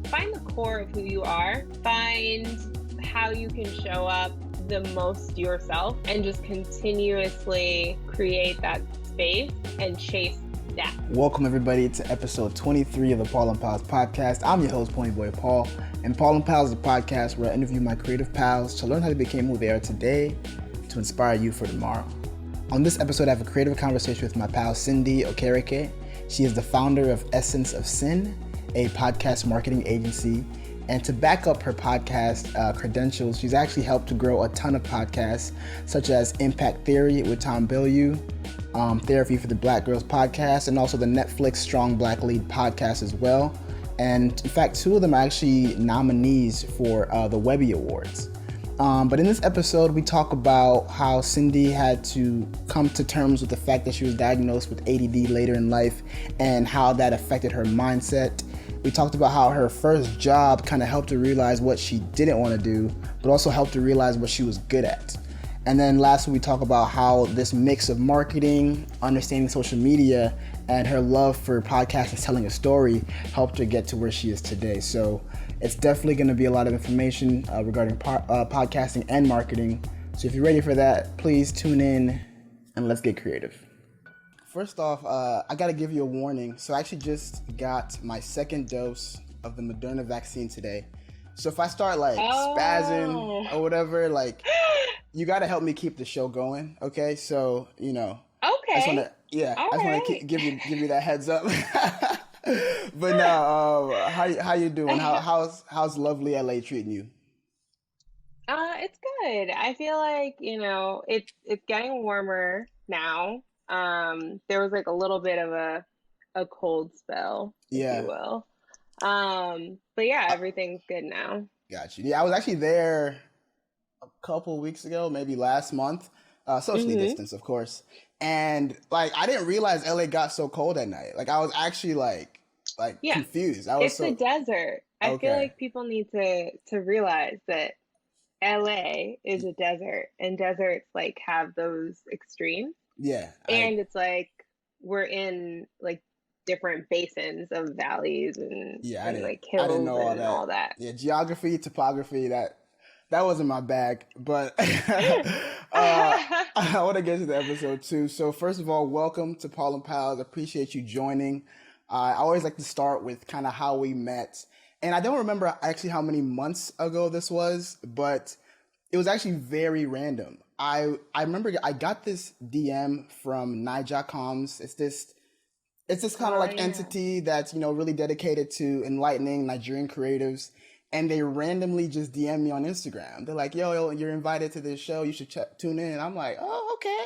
Find the core of who you are, find how you can show up the most yourself, and just continuously create that space and chase that. Welcome everybody to episode 23 of the Paul and Pals podcast. I'm your host, Ponyboy Paul, and Paul and Pals is a podcast where I interview my creative pals to learn how they became who they are today to inspire you for tomorrow. On this episode, I have a creative conversation with my pal Cindy Okereke. She is the founder of Essence of Cin, a podcast marketing agency. And to back up her podcast credentials, she's actually helped to grow a ton of podcasts, such as Impact Theory with Tom Bilyeu, Therapy for the Black Girls podcast, and also the Netflix Strong Black Lead podcast as well. And in fact, two of them are actually nominees for the Webby Awards. But in this episode, we talk about how Cindy had to come to terms with the fact that she was diagnosed with ADD later in life and how that affected her mindset. We talked about how her first job kind of helped her realize what she didn't want to do, but also helped her realize what she was good at. And then lastly, we talk about how this mix of marketing, understanding social media, and her love for podcasting, telling a story, helped her get to where she is today. So it's definitely going to be a lot of information regarding podcasting and marketing. So if you're ready for that, please tune in and let's get creative. First off, I got to give you a warning. So I actually just got my second dose of the Moderna vaccine today. So if I start spazzing or whatever, you got to help me keep the show going. Okay. So, Okay. I just want to give you that heads up. But no, how you doing? How's lovely LA treating you? It's good. I feel like, it's getting warmer now. There was a little bit of a cold spell, if you will. But yeah, everything's good now. Got you. Yeah, I was actually there a couple weeks ago, maybe last month, socially distanced, of course. And I didn't realize LA got so cold at night. I was actually confused. It's a desert. I feel like people need to realize that LA is a desert, and deserts have those extremes. Yeah. And it's we're in different basins of valleys and hills and all that. Yeah, geography, topography, that wasn't my bag, but I want to get to the episode too. So first of all, welcome to Paul and Pals. Appreciate you joining. I always like to start with kind of how we met. And I don't remember actually how many months ago this was, but it was actually very random. I remember I got this DM from Nige.coms. It's this kind of entity that's, really dedicated to enlightening Nigerian creatives. And they randomly just DM me on Instagram. They're like, yo, you're invited to this show. You should tune in. And I'm like, oh, okay.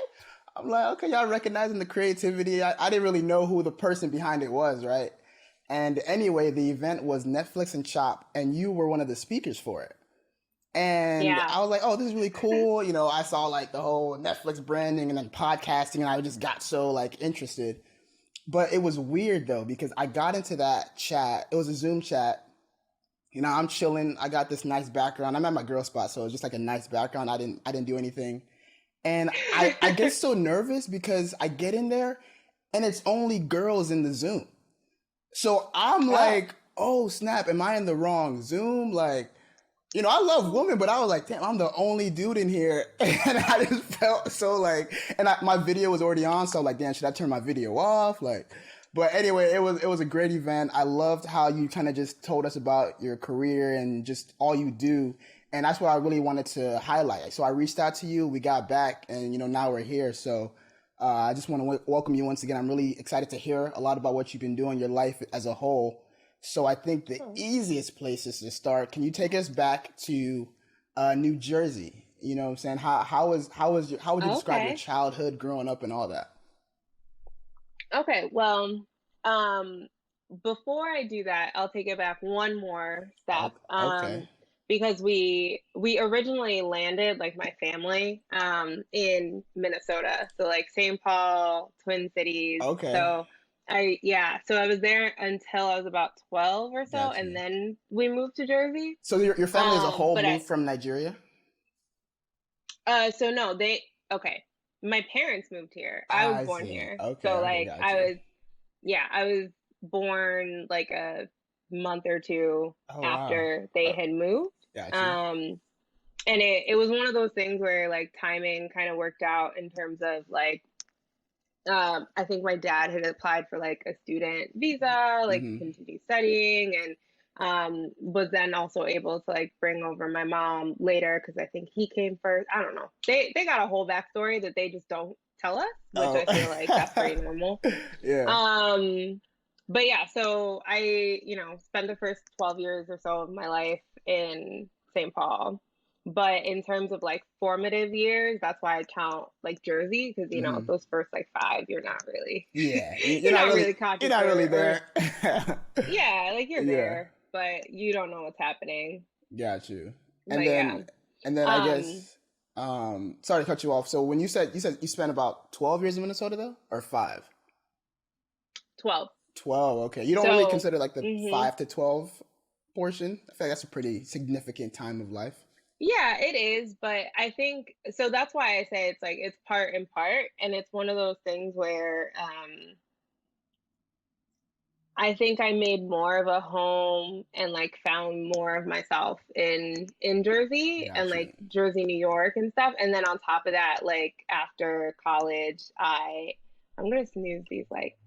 I'm like, okay, y'all recognizing the creativity. I didn't really know who the person behind it was, right? And anyway, the event was Netflix and Chop, and you were one of the speakers for it. And I was like, oh, this is really cool. I saw the whole Netflix branding and then podcasting, and I just got so interested. But it was weird though, because I got into that chat. It was a Zoom chat. I'm chilling. I got this nice background. I'm at my girl spot, so it's just a nice background. I didn't do anything. And I get so nervous because I get in there and it's only girls in the Zoom. So I'm like, oh snap, am I in the wrong Zoom? I love women, but I was like, damn, I'm the only dude in here. And I just felt so my video was already on. So I'm like, damn, should I turn my video off? But anyway, it was a great event. I loved how you kind of just told us about your career and just all you do. And that's what I really wanted to highlight. So I reached out to you, we got back, and now we're here. So I just want to welcome you once again. I'm really excited to hear a lot about what you've been doing, your life as a whole. So I think the easiest place is to start. Can you take us back to New Jersey? You know what I'm saying? How would you describe your childhood growing up and all that? Okay, well, before I do that, I'll take it back one more step. Because we originally landed, my family, in Minnesota. So St. Paul, Twin Cities. Okay. So I was there until I was about 12 or so, Gotcha. And then we moved to Jersey. So your family as a whole moved from Nigeria? So no, my parents moved here. I was born here. Okay. So I was born a month or two Oh wow. after they had moved. Got you. Um, and it was one of those things where like timing kind of worked out in terms of like I think my dad had applied for like a student visa, like to Mm-hmm. continue studying, and was then also able to like bring over my mom later because I think he came first. I don't know. They got a whole backstory that they just don't tell us, which Oh. I feel like that's pretty normal. Yeah. Um, but yeah, so I, spent the first 12 years or so of my life in St. Paul. But in terms of like formative years, that's why I count like Jersey because Mm-hmm. those first like 5, you're not really, Yeah. You're you're not not really. really You're conscious not really or there. yeah, like you're Yeah. there, but you don't know what's happening. Got you. And But yeah, then I um, guess sorry to cut you off. So when you said you spent about 12 years in Minnesota though, or 5? 12. 12. Okay. You don't really So, consider like the mhm. 5 to 12 portion? I feel like that's a pretty significant time of life. Yeah, it is, but I think so that's why I say it's like it's part and part, and it's one of those things where I think I made more of a home and like found more of myself in Jersey and Got you. like Jersey, New York and stuff. And then on top of that, like after college, I'm gonna snooze these like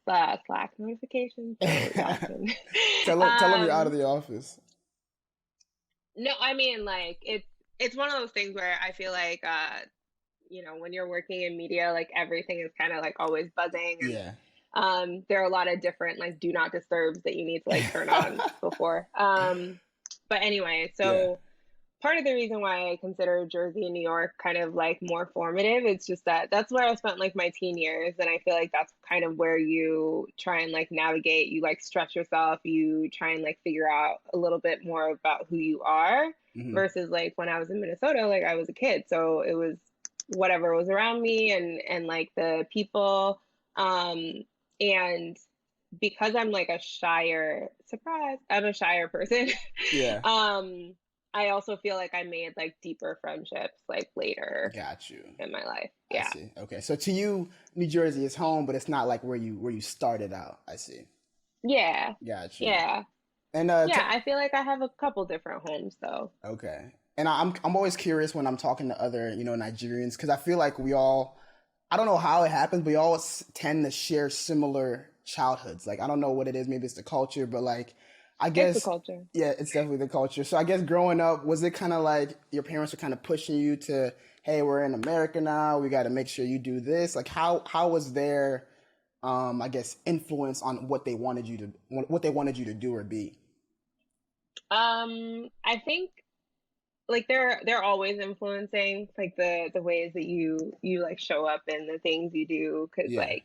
Slack notifications so y'all can Tell them you're out of um the office. no, I mean like it's one of those things where I feel like when you're working in media, like everything is kind of like always buzzing and Yeah. there are a lot of different like do not disturbs that you need to like turn on before. But anyway, Yeah. so part of the reason why I consider Jersey and New York kind of like more formative, it's just that that's where I spent like my teen years. And I feel like that's kind of where you try and like navigate, you like stretch yourself, you try and like figure out a little bit more about who you are Hmm. versus like when I was in Minnesota, like I was a kid. So it was whatever was around me and like the people. Um, and because I'm like a shyer, surprise, I'm a shyer person. Yeah. um, I also feel like I made like deeper friendships like later Got you. in my life. I Yeah. see. Okay. So to you, New Jersey is home, but it's not like where you started out. I see. Yeah. Got you. Yeah. And Yeah. I feel like I have a couple different homes though. okay. And I'm always curious when I'm talking to other, Nigerians, because I feel like we all, I don't know how it happens, but we all tend to share similar childhoods. Like I don't know what it is, maybe it's the culture, but like I It's the guess culture. yeah, it's definitely the culture. So I guess growing up, was it kind of like your parents were kind of pushing you to, hey, we're in America now, we got to make sure you do this. Like how was their I guess influence on what they wanted you to do or be? I think like they're always influencing like the ways that you like show up and the things you do because Yeah. like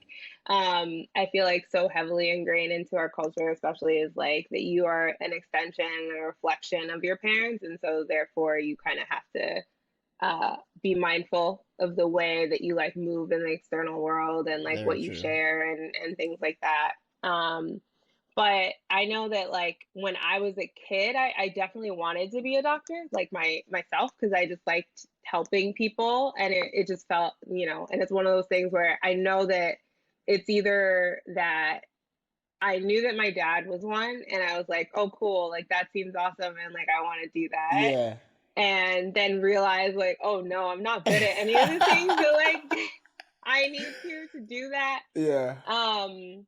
I feel like so heavily ingrained into our culture especially is like that you are an extension and a reflection of your parents and so therefore you kind of have to be mindful of the way that you like move in the external world and like Very what you true. share and things like that. But I know that like when I was a kid, I definitely wanted to be a doctor, like myself, because I just liked helping people and it just felt, and it's one of those things where I know that it's either that I knew that my dad was one and I was like, oh cool, like that seems awesome and like I want to do that. Yeah. And then realize like, oh no, I'm not good at any of the things that like I need to do that. Yeah. Um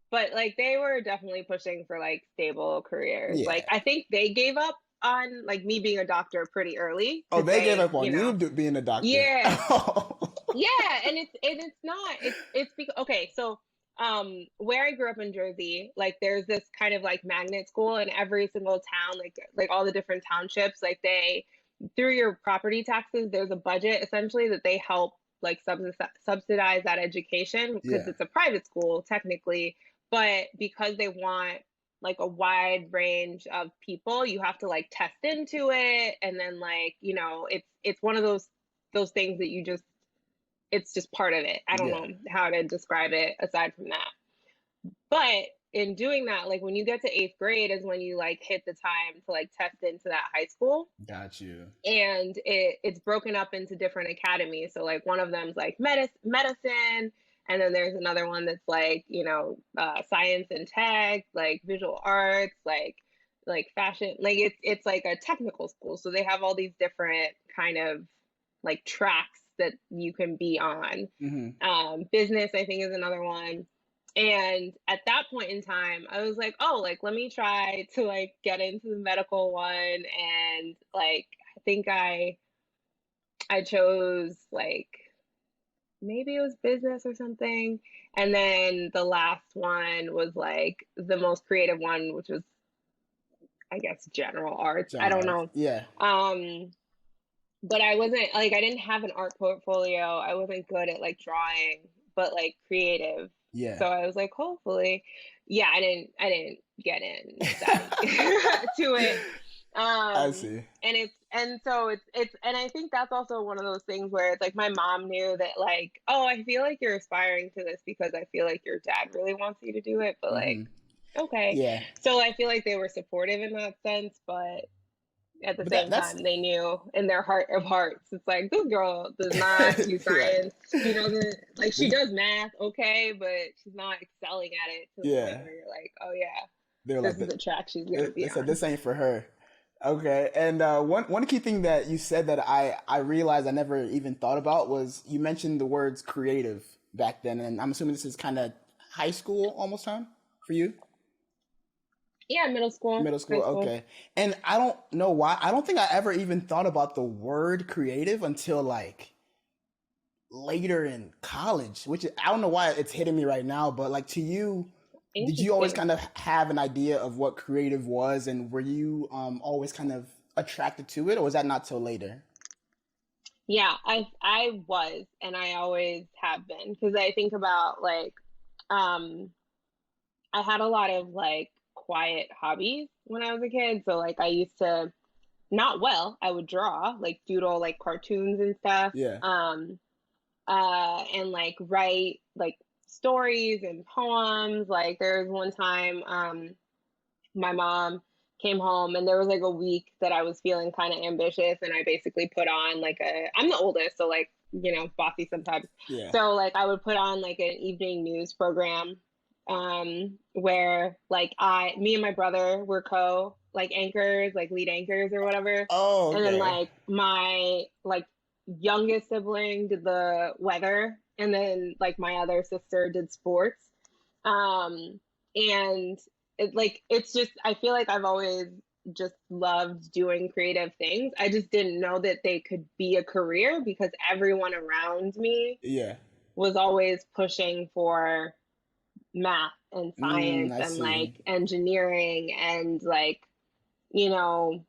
but like they were definitely pushing for like stable careers. Like Yeah. I think they gave up on like me being a doctor pretty early Oh, because they gave they, up on you being a doctor. yeah, Oh. yeah, and it's not it's because okay, so where I grew up in Jersey, like there's this kind of like magnet school in every single town, like all the different townships, like they through your property taxes, there's a budget essentially that they help like subsidize that education because Yeah. it's a private school technically, but because they want like a wide range of people, you have to like test into it, and then like it's one of those things that you just it's just part of it. I don't Yeah. know how to describe it aside from that. But in doing that, like when you get to eighth grade is when you like hit the time to like test into that high school. Got you. And it's broken up into different academies. So like one of them's like medicine, And then there's another one that's like, science and tech, like visual arts, like fashion. Like it's like a technical school. So they have all these different kind of like tracks that you can be on. Business, I think, is another one. And at that point in time, I was like, oh, like let me try to like get into the medical one. And like I think I chose like maybe it was business or something. And then the last one was like the most creative one, which was I guess general arts. I don't General arts. know. Yeah. But I wasn't like I didn't have an art portfolio. I wasn't good at like drawing, but like creative. Yeah. So I was like, hopefully, yeah. I didn't get in that to it. I see. And I think that's also one of those things where it's like my mom knew that like, oh, I feel like you're aspiring to this because I feel like your dad really wants you to do it, but like, okay. Yeah. So I feel like they were supportive in that sense, but at the But same that's time they knew in their heart of hearts it's like this girl does not do right. science. She doesn't like she does math, okay, but she's not excelling at it to the point Yeah. where you're like, oh yeah, They're this like is the track she's gonna be they said on. this ain't for her. Okay. And one key thing that you said that I realized I never even thought about was you mentioned the words creative back then, and I'm assuming this is kind of high school almost time for you. Yeah, middle school, Middle school, high school. okay. And I don't know why. I don't think I ever even thought about the word creative until like later in college, which I don't know why it's hitting me right now, but like to you, did you always Interesting. kind of have an idea of what creative was, and were you always kind of attracted to it, or was that not till later? Yeah, I was, and I always have been, because I think about like um I had a lot of like quiet hobbies when I was a kid. So like I used to not well, I would draw, like doodle like cartoons and stuff. Yeah. And like write like stories and poems. Like there was one time my mom came home and there was like a week that I was feeling kind of ambitious and I basically put on like I'm the oldest, so like, bossy sometimes. Yeah. So like I would put on like an evening news program where like me and my brother were co like anchors, like lead anchors or whatever. Oh, And then okay. like my like youngest sibling did the weather and then like my other sister did sports. And it's just I feel like I've always just loved doing creative things. I just didn't know that they could be a career because everyone around me Yeah. was always pushing for math and science I and see. like engineering and like, you know,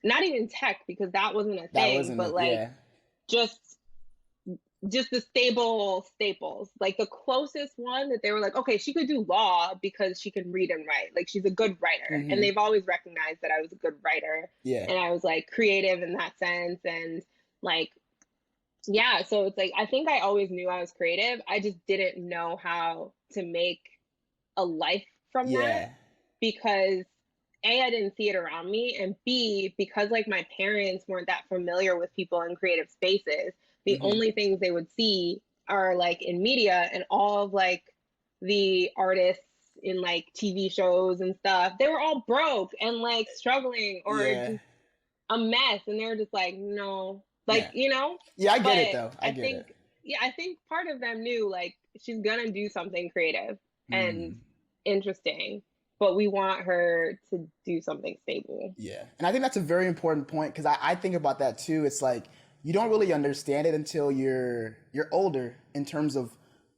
not even tech because that wasn't a That thing, wasn't but it. like Yeah. just just the stable staples. Like the closest one that they were like, okay, she could do law because she can read and write. Like she's a good writer. And they've always recognized that I was a good writer. Yeah. And I was like creative in that sense. And like, yeah, so it's like I think I always knew I was creative. I just didn't know how to make a life from that Yeah. because A, I didn't see it around me, and B, because like my parents weren't that familiar with people in creative spaces, the only things they would see are like in media and all of like the artists in like TV shows and stuff. They were all broke and like struggling or Yeah. just a mess, and they were just like, no, like, Yeah. Yeah, I get it But though. I I get it. think, yeah, I think part of them knew like she's gonna do something creative and interesting, but we want her to do something stable. Yeah. And I think that's a very important point because I think about that too. It's like you don't really understand it until you're older in terms of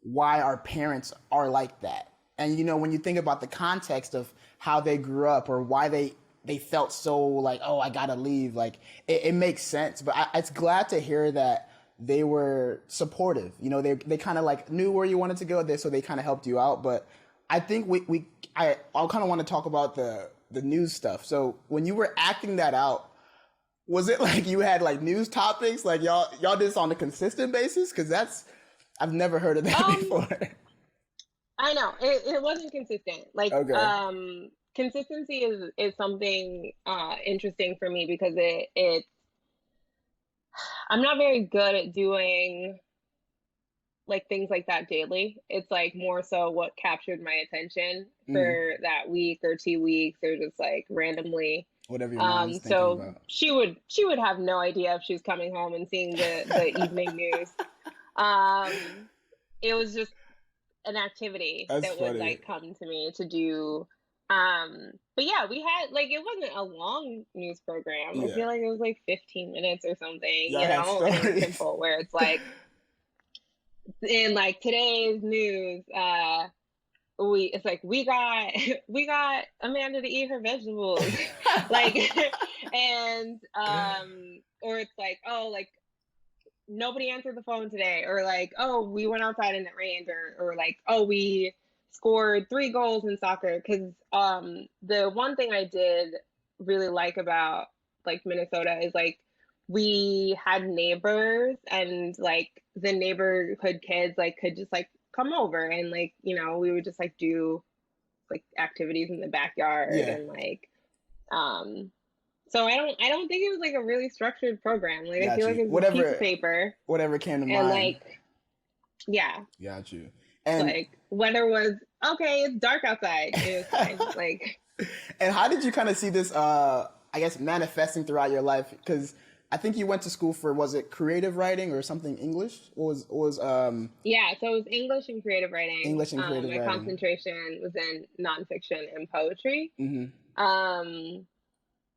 why our parents are like that. And when you think about the context of how they grew up or why they felt so like, oh, I gotta leave, like it makes sense. But it's glad to hear that they were supportive. They kind of like knew where you wanted to go there, so they kind of helped you out. But I think I kind of want to talk about the news stuff. So when you were acting that out, was it like you had like news topics, like y'all did this on a consistent basis? Because I've never heard of that Um, before. I know it wasn't consistent. Like, Okay. consistency is something interesting for me because it's I'm not very good at doing like things like that daily. It's like more so what captured my attention for that week or 2 weeks, or just like randomly. Whatever your mind's thinking So about. she would have no idea if she was coming home and seeing the evening news. It was just an activity That's that would funny. like come to me to do. But yeah, we had like, it wasn't a long news program. I feel like it was like 15 minutes or something, Y'all had and it was stories. simple, where it's like, in like today's news, it's like, we got we got Amanda to eat her vegetables. Like, and or it's like, oh, like nobody answered the phone today, or like, oh, we went outside and it rained, or like, oh, we scored 3 goals in soccer. Because the one thing I did really like about like Minnesota is like, we had neighbors, and like the neighborhood kids like could just like come over, and like, we would just like do like activities in the backyard, and like so I don't think it was like a really structured program. Like, I Got feel like you. it was a piece of paper, Whatever came to and mind. like, yeah. Got you. And like, weather was okay, it's dark outside, it was fine. Like, and how did you kind of see this I guess manifesting throughout your life? Because I think you went to school for, was it creative writing or something English? yeah, so it was English and creative writing. English and creative my writing. concentration was in nonfiction and poetry. Mm-hmm.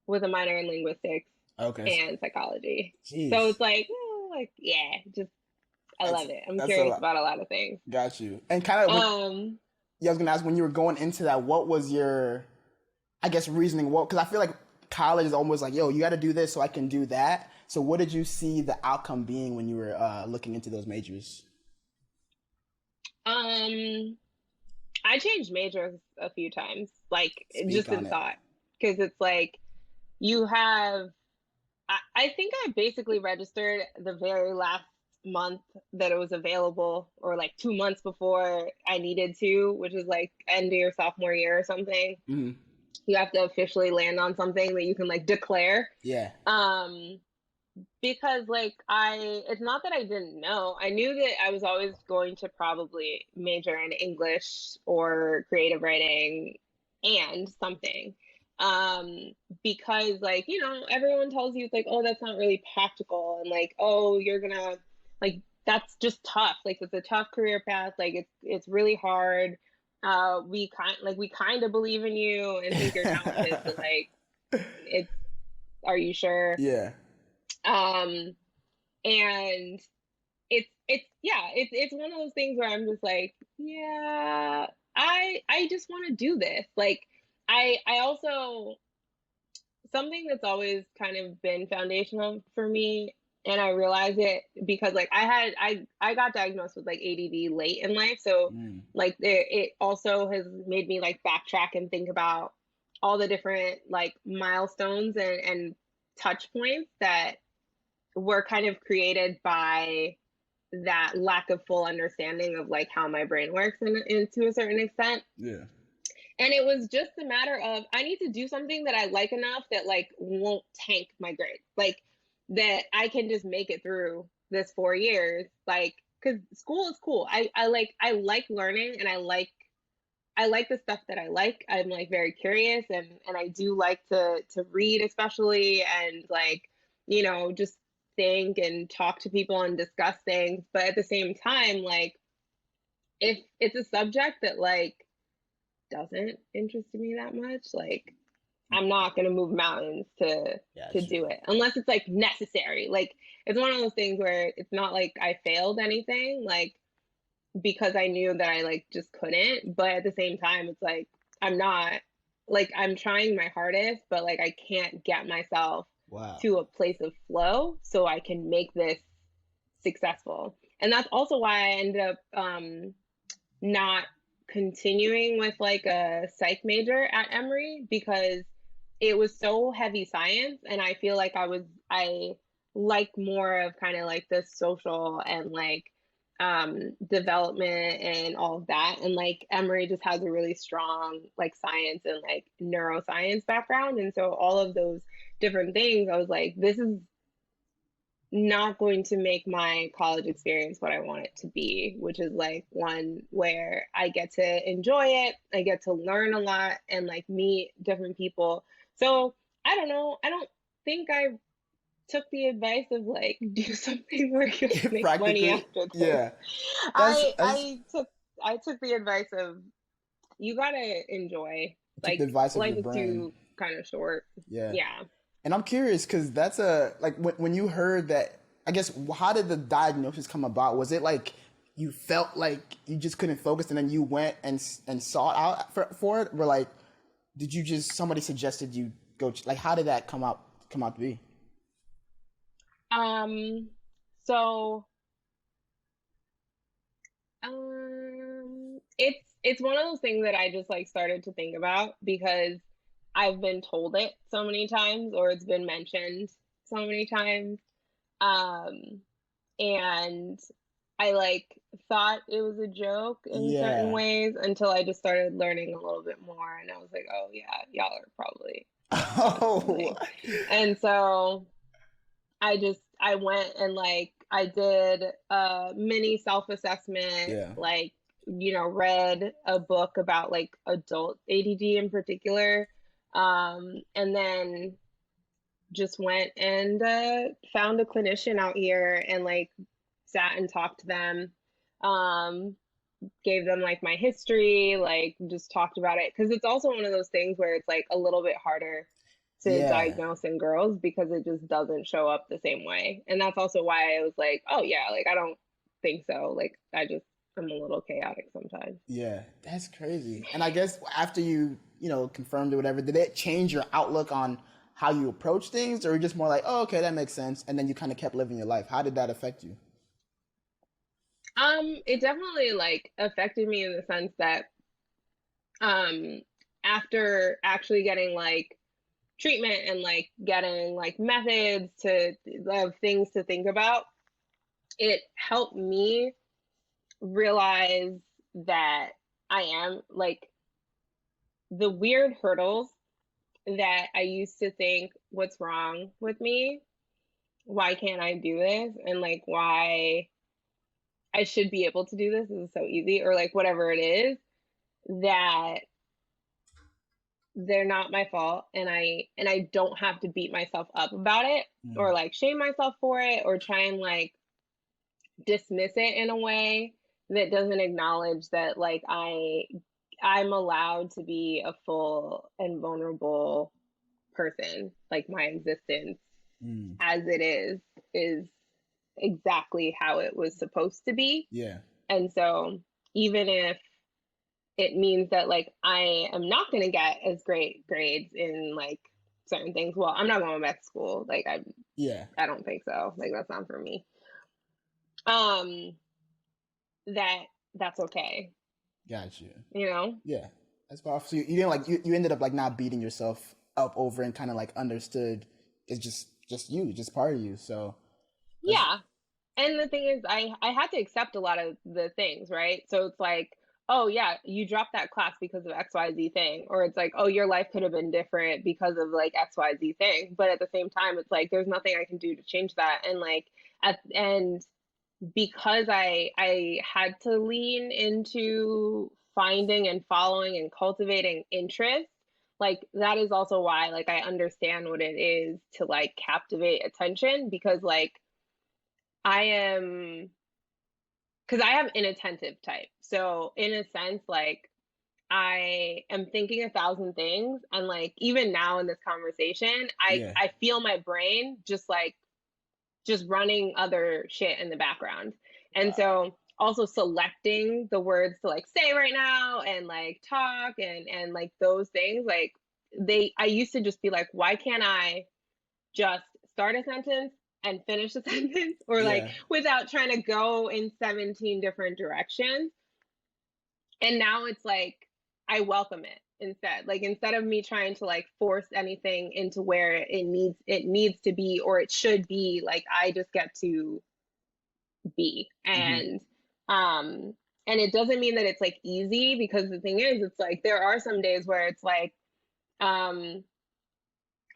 With a minor in linguistics and psychology. Jeez. So it's like, yeah, just I love it. I'm curious about a lot of things. Got you. And kind of, yeah, I was gonna ask, when you were going into that, what was your, I guess, reasoning? What, because I feel like college is almost like, yo, you got to do this so I can do that. So what did you see the outcome being when you were looking into those majors? I changed majors a few times, like just in it. thought, because it's like, you have, I think I basically registered the very last month that it was available, or like 2 months before I needed to, which is like end of your sophomore year or something. Mm-hmm. You have to officially land on something that you can like declare. Yeah. Because like, it's not that I didn't know. I knew that I was always going to probably major in English or creative writing and something. Because like, everyone tells you, it's like, oh, that's not really practical, and like, oh, you're gonna, like, that's just tough, like it's a tough career path, like it's really hard. We kind of believe in you and think you're talented, but like, are you sure? Yeah. And it's one of those things where I'm just like, yeah, I just want to do this. Like, I also, something that's always kind of been foundational for me, and I realized it because like, I got diagnosed with like ADD late in life, so like it also has made me like backtrack and think about all the different like milestones and touch points that were kind of created by that lack of full understanding of like how my brain works in to a certain extent. Yeah. And it was just a matter of, I need to do something that I like enough that like won't tank my grades, like that I can just make it through this 4 years. Like, because school is cool. I like learning, and I like the stuff that I like. I'm like very curious, and I do like to read, especially, and like, just think and talk to people and discuss things. But at the same time, like, if it's a subject that like doesn't interest me that much, like, I'm not gonna move mountains to do it unless it's like necessary. Like, it's one of those things where it's not like I failed anything, like, because I knew that I like just couldn't. But at the same time, it's like, I'm not, like, I'm trying my hardest, but like, I can't get myself to a place of flow so I can make this successful. And that's also why I ended up not continuing with like a psych major at Emory, because it was so heavy science, and I feel like I like more of kind of like the social and like development and all of that. And like, Emory just has a really strong like science and like neuroscience background, and so all of those different things, I was like, this is not going to make my college experience what I want it to be, which is like one where I get to enjoy it, I get to learn a lot and like meet different people. So I don't know. I don't think I took the advice of like do something where you'll make money Practically, after this. yeah. That's I that's I took I took the advice of you gotta enjoy. you took the Like advice of your life is brain. too kind of short. Yeah. Yeah. And I'm curious because that's a like when you heard that. I guess how did the diagnosis come about? Was it like you felt like you just couldn't focus, and then you went and sought out for it, or like did you just somebody suggested you go? Like how did that come out to be? Um. So it's one of those things that I just like started to think about because I've been told it so many times or it's been mentioned so many times. Um, and I like thought it was a joke in certain Yeah. ways until I just started learning a little bit more and I was like, oh yeah, y'all are probably onto Oh. something. And so I went and like I did a mini self-assessment, Yeah. like, read a book about like adult ADD in particular. And then just went and found a clinician out here and like sat and talked to them. Um, Gave them like my history, like just talked about it. Cause it's also one of those things where it's like a little bit harder to Yeah. diagnose in girls because it just doesn't show up the same way. And that's also why I was like, oh yeah, like I don't think so. Like I'm a little chaotic sometimes. Yeah. That's crazy. And I guess after you confirmed or whatever, did it change your outlook on how you approach things, or you're just more like, oh, okay, that makes sense, and then you kind of kept living your life? How did that affect you? It definitely like affected me in the sense that um after actually getting like treatment and like getting like methods to of things to think about, it helped me realize that I am like the weird hurdles that I used to think, what's wrong with me? Why can't I do this? And like why I should be able to do this. This is so easy, or like whatever it is, that they're not my fault and I don't have to beat myself up about it or Mm. like shame myself for it or try and like dismiss it in a way that doesn't acknowledge that like I'm allowed to be a full and vulnerable person. Like my existence Mm. as it is exactly how it was supposed to be. Yeah. And so even if it means that like I am not going to get as great grades in like certain things, well, I'm not going back to school. Like Yeah. I don't think so. Like that's not for me. Um that that's okay, Got you. you know? Yeah. That's powerful. So you didn't like you ended up like not beating yourself up over and kind of like understood it's just you, just part of you. So that's Yeah. And the thing is, I had to accept a lot of the things, right? So it's like, oh yeah, you dropped that class because of XYZ thing, or it's like, oh, your life could have been different because of like XYZ thing. But at the same time, it's like there's nothing I can do to change that. And like and because I had to lean into finding and following and cultivating interest, like that is also why like I understand what it is to like captivate attention because like I am because I am inattentive type. So in a sense, like I am thinking a thousand things, and like even now in this conversation, I yeah. I feel my brain just running other shit in the background, and Wow. so also selecting the words to like say right now and like talk and like those things like I used to just be like, why can't I just start a sentence and finish a sentence or like Yeah. without trying to go in 17 different directions. And now it's like I welcome it instead. Like instead of me trying to like force anything into where it needs to be or it should be, like I just get to be. Hmm. And it doesn't mean that it's like easy because the thing is it's like there are some days where it's like um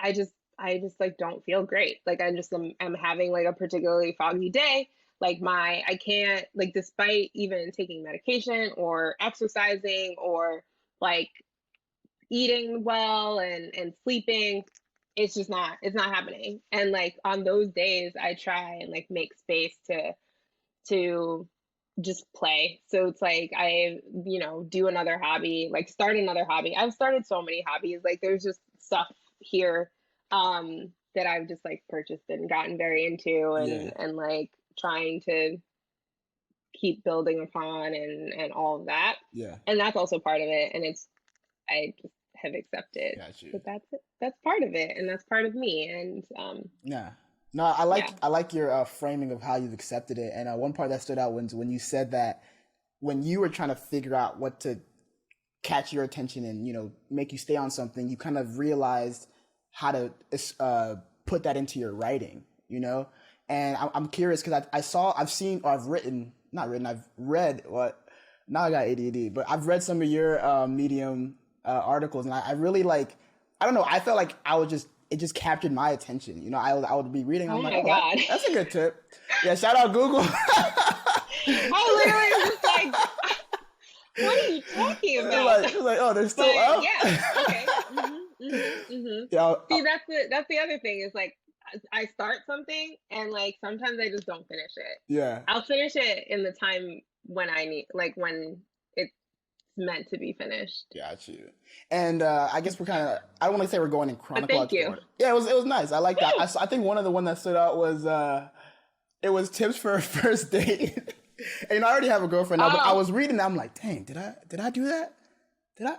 I just I just like don't feel great. Like I just am having like a particularly foggy day. Like I can't, like, despite even taking medication or exercising or like eating well and sleeping, it's not happening. And like on those days I try and like make space to just play. So it's like I, do another hobby, like start another hobby. I've started so many hobbies. Like there's just stuff here that I've just like purchased and gotten very into, Yeah. and like trying to keep building upon and all of that. Yeah. And that's also part of it. And I just have accepted Got you. that that's part of it and that's part of me. And Yeah. No, I like yeah. I like your framing of how you've accepted it. And one part that stood out was when you said that when you were trying to figure out what to catch your attention and make you stay on something, you kind of realized how to put that into your writing. And I'm curious because I've seen, or I've written, not written, I've read what. Now I got ADD, but I've read some of your Medium articles, and I really like. I don't know. I felt like it just captured my attention. I would be reading. Oh I'm like, my oh, God. that's a good tip. Yeah, shout out Google. I literally was just like, what are you talking about? It was like, oh, they're still But up. yeah, okay. Yeah, See, that's the other thing is like I start something and like sometimes I just don't finish it. yeah. I'll finish it in the time when I need, like when it's meant to be finished. Got you. And I guess we're kind of, I don't want to say we're going in But thank chronological you. order. Yeah, it was nice. I like that. I think one of the one that stood out was it was tips for a first date. And I already have a girlfriend now, but I Oh, was reading. I'm like, dang, did I do that? Did I?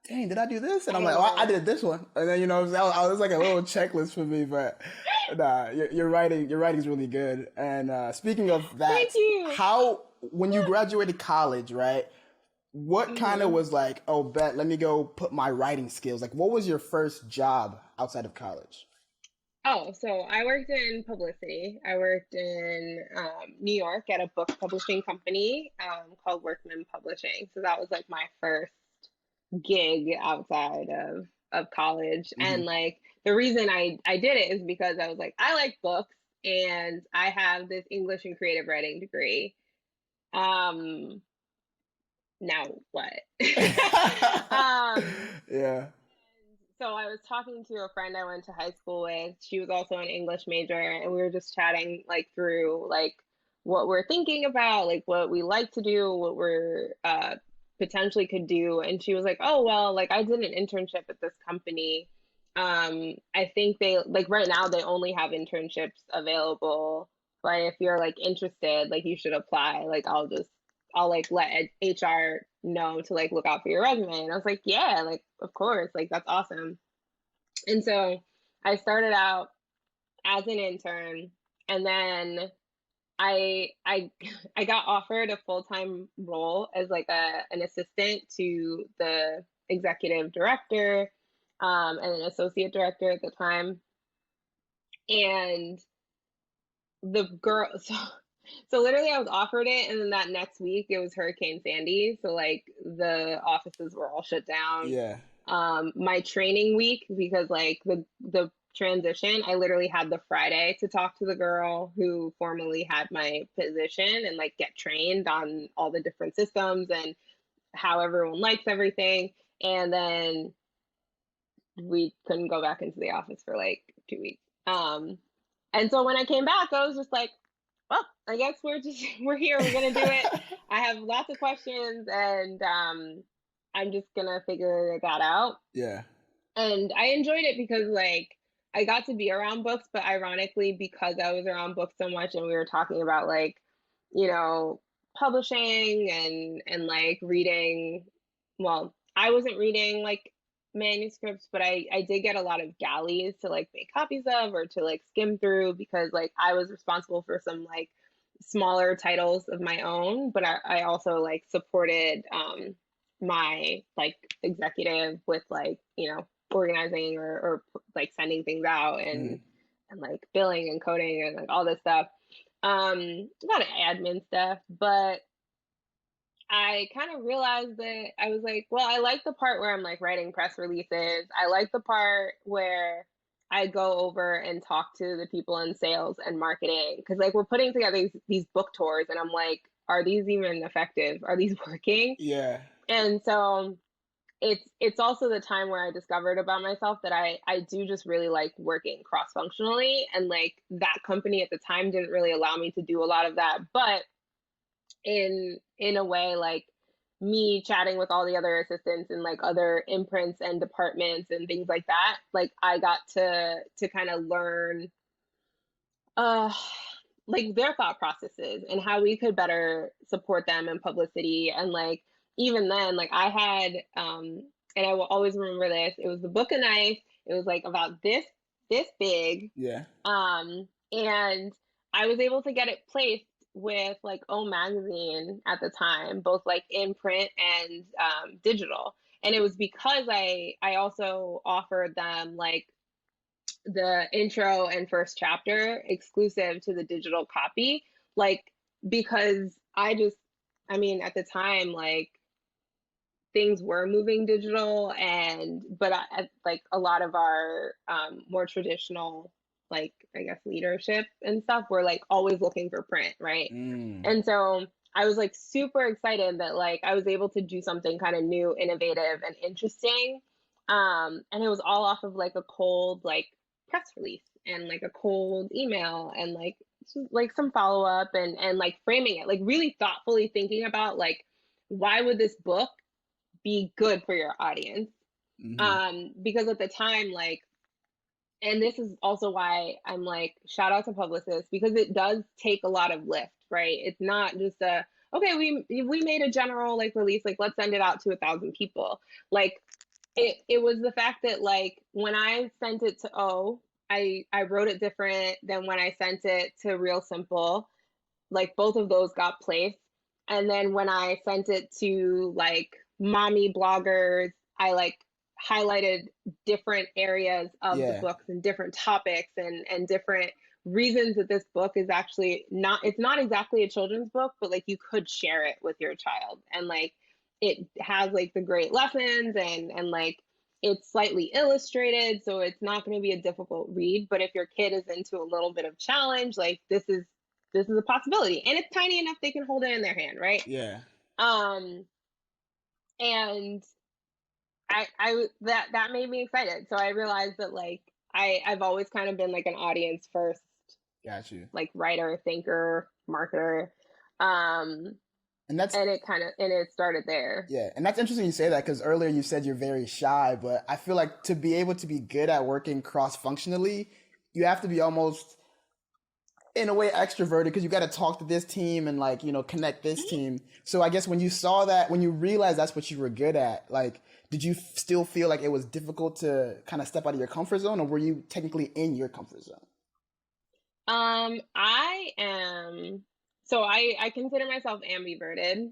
Dang, did I do this? And I I'm don't like, oh, I know. did this one. And then I was like a little checklist for me. But nah, your writing's really good. And speaking of that, Thank you. how when you graduated college, right? What kind of hmm was like, oh, bet, let me go put my writing skills. Like, what was your first job outside of college? Oh, so I worked in publicity. I worked in New York at a book publishing company called Workman Publishing. So that was like my first gig outside of college. Hmm. And like the reason I did it is because I was like, I like books and I have this English and creative writing degree. Um, Now what? um, Yeah. so I was talking to a friend I went to high school with. She was also an English major, and we were just chatting like through like what we're thinking about, like what we like to do, what we're potentially could do. And she was like, "Oh well, like I did an internship at this company. I think they like right now they only have internships available, but if you're like interested, like you should apply. Like I'll like let HR know to like look out for your resume." And I was like, yeah, like of course, like that's awesome. And so I started out as an intern, and then I I got offered a full-time role as like an assistant to the executive director and an associate director at the time. And the girl so literally I was offered it, and then that next week it was Hurricane Sandy, so like the offices were all shut down. Yeah. My training week, because like the transition, I literally had the Friday to talk to the girl who formerly had my position and like get trained on all the different systems and how everyone likes everything. And then we couldn't go back into the office for like 2 weeks. And so when I came back, I was just like, well, I guess we're here. We're gonna do it. I have lots of questions, and I'm just gonna figure that out. Yeah. And I enjoyed it because like I got to be around books, but ironically, because I was around books so much, and we were talking about like, you know, publishing and like reading. Well, I wasn't reading like manuscripts, but I did get a lot of galleys to like make copies of or to like skim through, because like I was responsible for some like smaller titles of my own, but I also like supported my like executive with like, organizing or like sending things out Hmm. and like billing and coding and like all this stuff. A lot of admin stuff, but I kind of realized that I was like, well, I like the part where I'm like writing press releases. I like the part where I go over and talk to the people in sales and marketing because like we're putting together these book tours, and I'm like, are these even effective? Are these working? Yeah. And so it's also the time where I discovered about myself that I do just really like working cross functionally, and like that company at the time didn't really allow me to do a lot of that, but in a way, like me chatting with all the other assistants and like other imprints and departments and things like that, like I got to kind of learn uh like their thought processes and how we could better support them in publicity. And like even then, like I had and I will always remember this, it was the book of knife, it was like about this big, Yeah. and I was able to get it placed with like O Magazine at the time, both like in print and digital. And it was because I also offered them like the intro and first chapter exclusive to the digital copy, like because I mean, at the time, like things were moving digital, and but like a lot of our more traditional, like I guess leadership and stuff were like always looking for print, right? Mm. And so I was like super excited that like I was able to do something kind of new, innovative, and interesting. And it was all off of like a cold like press release and like a cold email and like some follow up and like framing it, like really thoughtfully thinking about like why would this book be good for your audience. Mm-hmm. Because at the time, like, and this is also why I'm like, shout out to publicists, because it does take a lot of lift, right? It's not just a, okay, we made a general like release, like let's send it out to 1,000 people. Like it was the fact that like when I sent it to I wrote it different than when I sent it to Real Simple. Like both of those got placed. And then when I sent it to like mommy bloggers, I like highlighted different areas of the Yeah. books and different topics and different reasons that this book is actually not, it's not exactly a children's book, but like you could share it with your child. And like it has like the great lessons and like it's slightly illustrated, so it's not going to be a difficult read, but if your kid is into a little bit of challenge, like this is a possibility, and it's tiny enough they can hold it in their hand, right? Yeah. um and I that made me excited, so I realized that like I've always kind of been like an audience first, Got you. like writer, thinker, marketer. um And that's and it started there. Yeah, and that's interesting you say that because earlier you said you're very shy, but I feel like to be able to be good at working cross functionally, you have to be almost in a way extroverted because you got to talk to this team and like connect this team. So I guess when you saw that, when you realized that's what you were good at, like did you still feel like it was difficult to kind of step out of your comfort zone, or were you technically in your comfort zone? I am, so I consider myself ambiverted.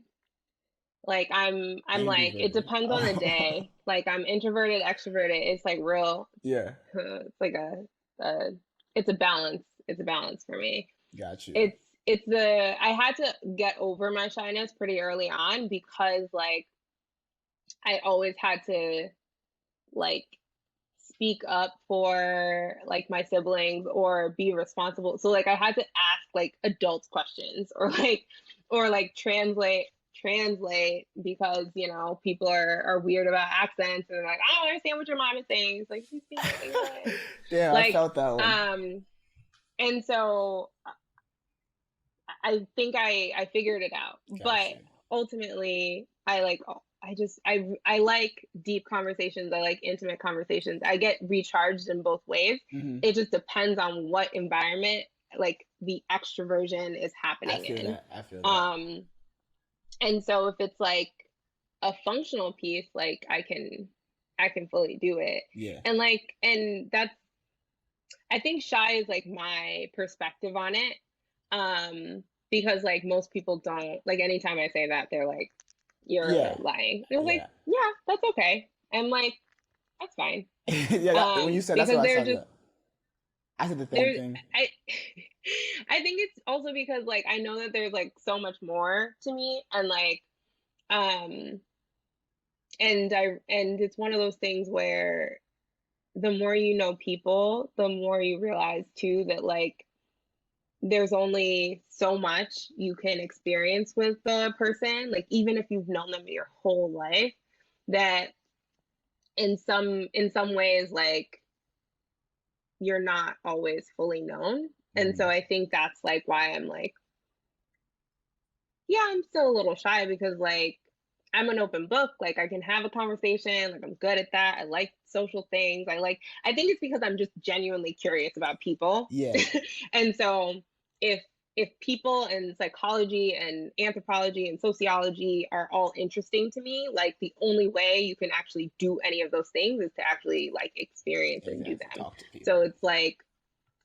Like I'm like, it Ambiverted. depends on the Oh, day. Like I'm introverted, extroverted. It's like real. yeah, It's like a it's a balance. It's a balance for me. got you. It's the I had to get over my shyness pretty early on because like I always had to like speak up for like my siblings or be responsible. So like I had to ask like adults questions or like translate because people are weird about accents and like I don't understand what your mom is saying. It's like she's speaking English. Damn, I Like felt that one. and so I think I figured it out. Got But you. ultimately I like deep conversations. I like intimate conversations. I get recharged in both ways. Hmm. It just depends on what environment like the extroversion is I happening feel in. that. I feel that. Um and so if it's like a functional piece, like I can fully do it. Yeah. And that's, I think shy is like my perspective on it. Because like most people don't, like anytime I say that, they're like, you're Yeah. lying. They're like, Yeah. yeah, that's okay. I'm like, that's fine. Yeah, when you said that's what Because I they're saw just that. I said the same there's thing. I I think it's also because like I know that there's like so much more to me, and like um and it's one of those things where the more you know people, the more you realize too that like there's only so much you can experience with the person, like even if you've known them your whole life, that in some ways like you're not always fully known. And so I think that's like why I'm like, yeah, I'm still a little shy because like I'm an open book. Like I can have a conversation. Like I'm good at that. I like social things. I think it's because I'm just genuinely curious about people. Yeah, And so if if people and psychology and anthropology and sociology are all interesting to me, like the only way you can actually do any of those things is to actually like experience and do exactly. them. Talk to So people. it's like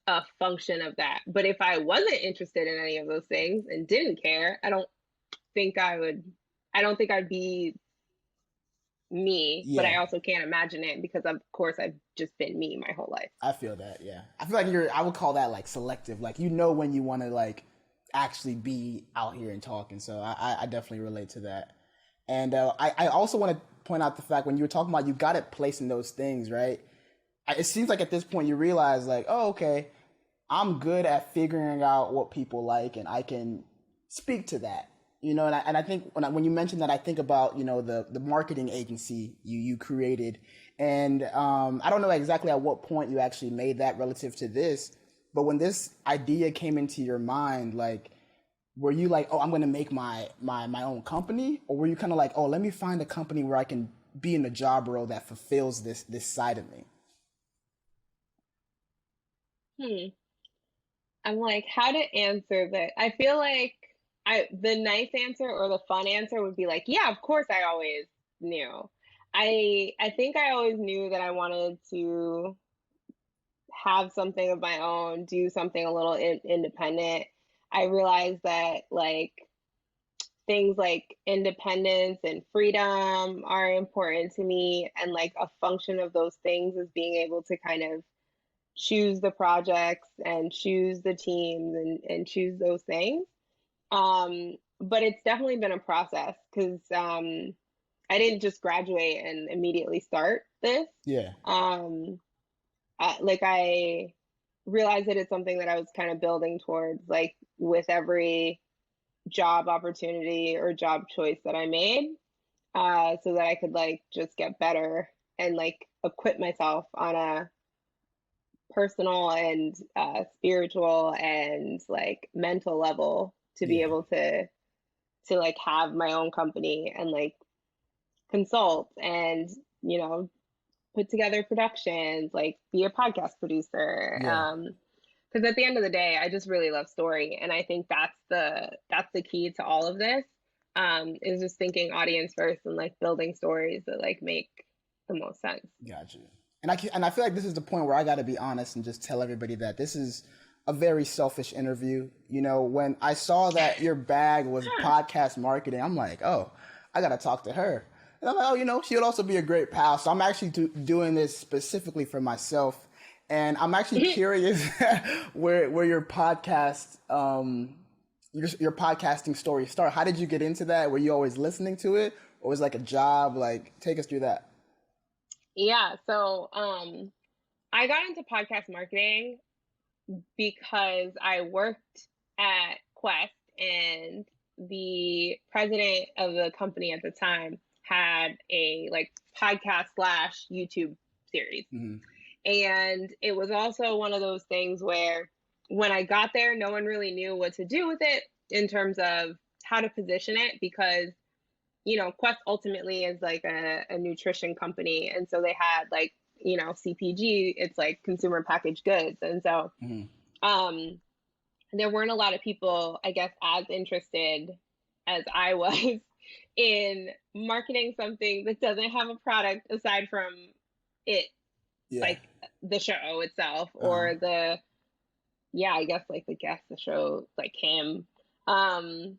a function of that. But if I wasn't interested in any of those things and didn't care, think I would, I don't think I'd be me, but Yeah, I also can't imagine it because of course I've just been me my whole life. I feel that. Yeah, I feel like I would call that like selective. Like you know when you want to like actually be out here and talking. So I definitely relate to that. And I also want to point out the fact when you were talking about you got it placed in those things, right? It seems like at this point you realize like, oh, okay, I'm good at figuring out what people like, and I can speak to that. You know, and I think when you mentioned that, I think about the marketing agency you created, and I don't know exactly at what point you actually made that relative to this, but when this idea came into your mind, like, were you like, oh, I'm going to make my own company, or were you kind of like, oh, let me find a company where I can be in a job role that fulfills this side of me? Hmm. I'm like, how to answer that? I feel like the nice answer or the fun answer would be like, yeah, of course I always knew. I think I always knew that I wanted to have something of my own, do something a little independent. I realized that like things like independence and freedom are important to me, and like a function of those things is being able to kind of choose the projects and choose the teams and choose those things. But it's definitely been a process because I didn't just graduate and immediately start this. Yeah, um I realized that it's something that I was kind of building towards, like with every job opportunity or job choice that I made, so that I could like just get better and like equip myself on a personal and spiritual and like mental level to be yeah, able to like have my own company and like consult and you know put together productions, like be a podcast producer. yeah. Because at the end of the day, I just really love story, and I think that's the key to all of this. Is just thinking audience first and like building stories that like make the most sense. Gotcha. And I feel like this is the point where I got to be honest and just tell everybody that this is a very selfish interview. You know, when I saw that your bag was podcast marketing, I'm like, oh, I got to talk to her. And I'm like, oh, she would also be a great pal. So I'm actually doing this specifically for myself. And I'm actually curious where your podcast, your podcasting story started. How did you get into that? Were you always listening to it, or was it like a job? Like, take us through that. Yeah, so I got into podcast marketing because I worked at Quest, and the president of the company at the time had a like podcast slash YouTube series. Mm-hmm. And it was also one of those things where when I got there, no one really knew what to do with it in terms of how to position it because, Quest ultimately is like a nutrition company. And so they had like, CPG, it's like consumer packaged goods. And so Mm-hmm. um, there weren't a lot of people, I guess, as interested as I was in marketing something that doesn't have a product aside from it, Yeah. like the show itself Uh-huh. or yeah, I guess like the guest, the show, like him. Um,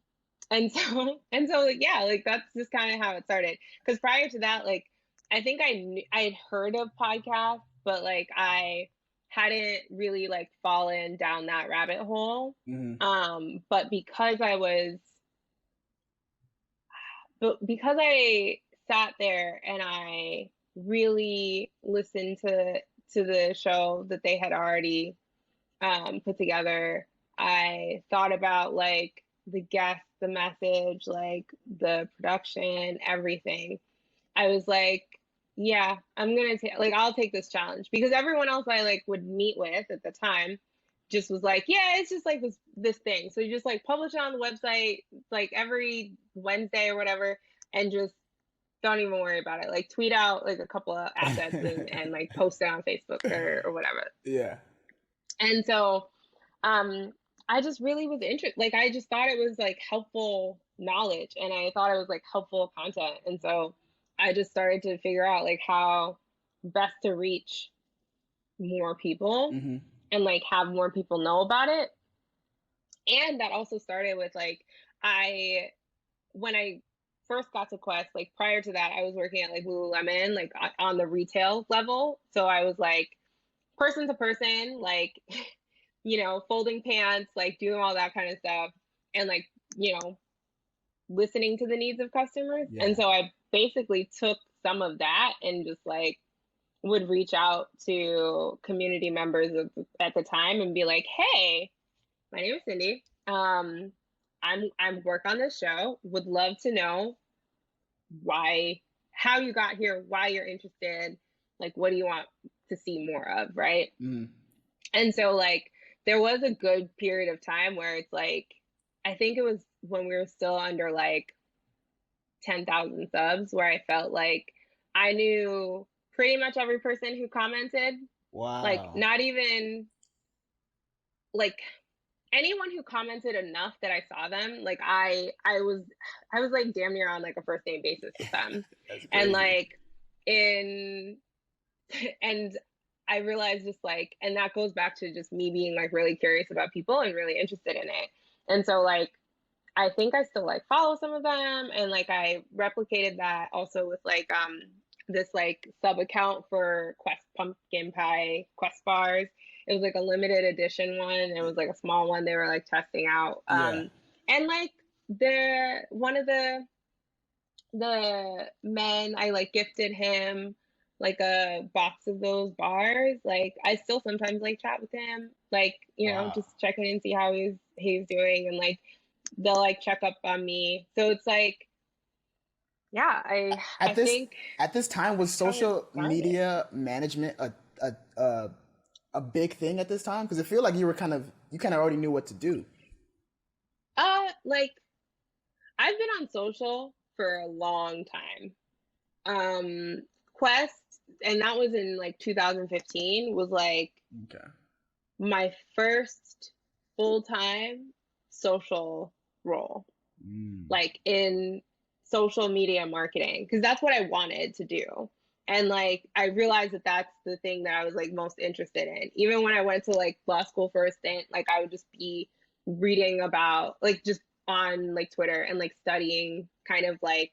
and so like, yeah, like that's just kind of how it started. Because prior to that, like I think I had heard of podcasts, but like I hadn't really like fallen down that rabbit hole. Mm-hmm. But because I sat there and I really listened to to the show that they had already put together. I thought about like the guests, the message, like the production, everything. I was like, yeah, I'm gonna take like I'll take this challenge because everyone else I like would meet with at the time just was like, yeah, it's just like this thing. So you just like publish it on the website like every Wednesday or whatever, and just don't even worry about it. Like tweet out like a couple of assets and like post it on Facebook or whatever. Yeah. And so I just really was interested. Like I just thought it was like helpful knowledge and I thought it was like helpful content. And so I just started to figure out like how best to reach more people and like have more people know about it. And that also started with like when I first got to Quest, like prior to that, I was working at like Lululemon, like on the retail level. So I was like person to person, like, you know, folding pants, like doing all that kind of stuff and like, you know, listening to the needs of customers. Yeah. And so I basically took some of that and just like would reach out to community members at the time and be like, hey, my name is Cindy. I'm work on this show. Would love to know how you got here, why you're interested, like what do you want to see more of, right? And so like there was a good period of time where it's like I think it was when we were still under like 10,000 subs where I felt like I knew pretty much every person who commented. Wow. Like not even like anyone who commented enough that I saw them, like I was like damn near on like a first name basis with them. And like and I realized just like, and that goes back to just me being like really curious about people and really interested in it. And so like I think I still like follow some of them and like I replicated that also with like this like sub account for Quest pumpkin pie Quest bars. It was like a limited edition one. It was like a small one they were like testing out. And like one of the men, I like gifted him like a box of those bars. Like I still sometimes like chat with him, like, you know, just check in and see how he's doing and like they'll like check up on me. So it's like, yeah, I think at this time was social media management a big thing at this time? Because I feel like you kind of already knew what to do. Like I've been on social for a long time. Quest, and that was in like 2015, was like my first full-time social role, like in social media marketing, because that's what I wanted to do. And like I realized that that's the thing that I was like most interested in. Even when I went to like law school for a stint, like I would just be reading about like just on like Twitter and like studying kind of like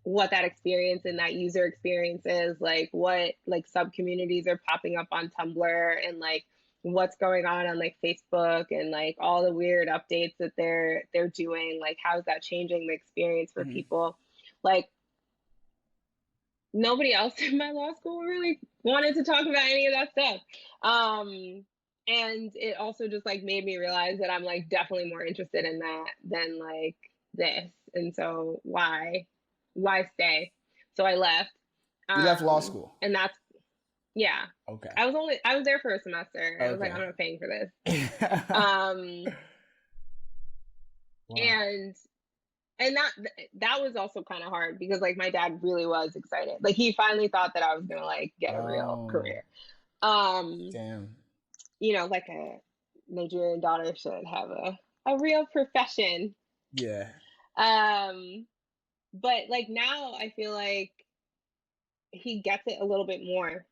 what that experience and that user experience is, like what like sub communities are popping up on Tumblr and like what's going on like Facebook and like all the weird updates that they're doing, like how's that changing the experience for people. Like nobody else in my law school really wanted to talk about any of that stuff. And it also just like made me realize that I'm like definitely more interested in that than like this. And so why stay? So I left. You left law school. And that's, yeah. Okay. I was there for a semester. I was like, I'm not paying for this. Wow. And that was also kind of hard because like my dad really was excited. Like he finally thought that I was gonna like get a real career. Damn. You know, like a Nigerian daughter should have a real profession. Yeah. But like now I feel like he gets it a little bit more.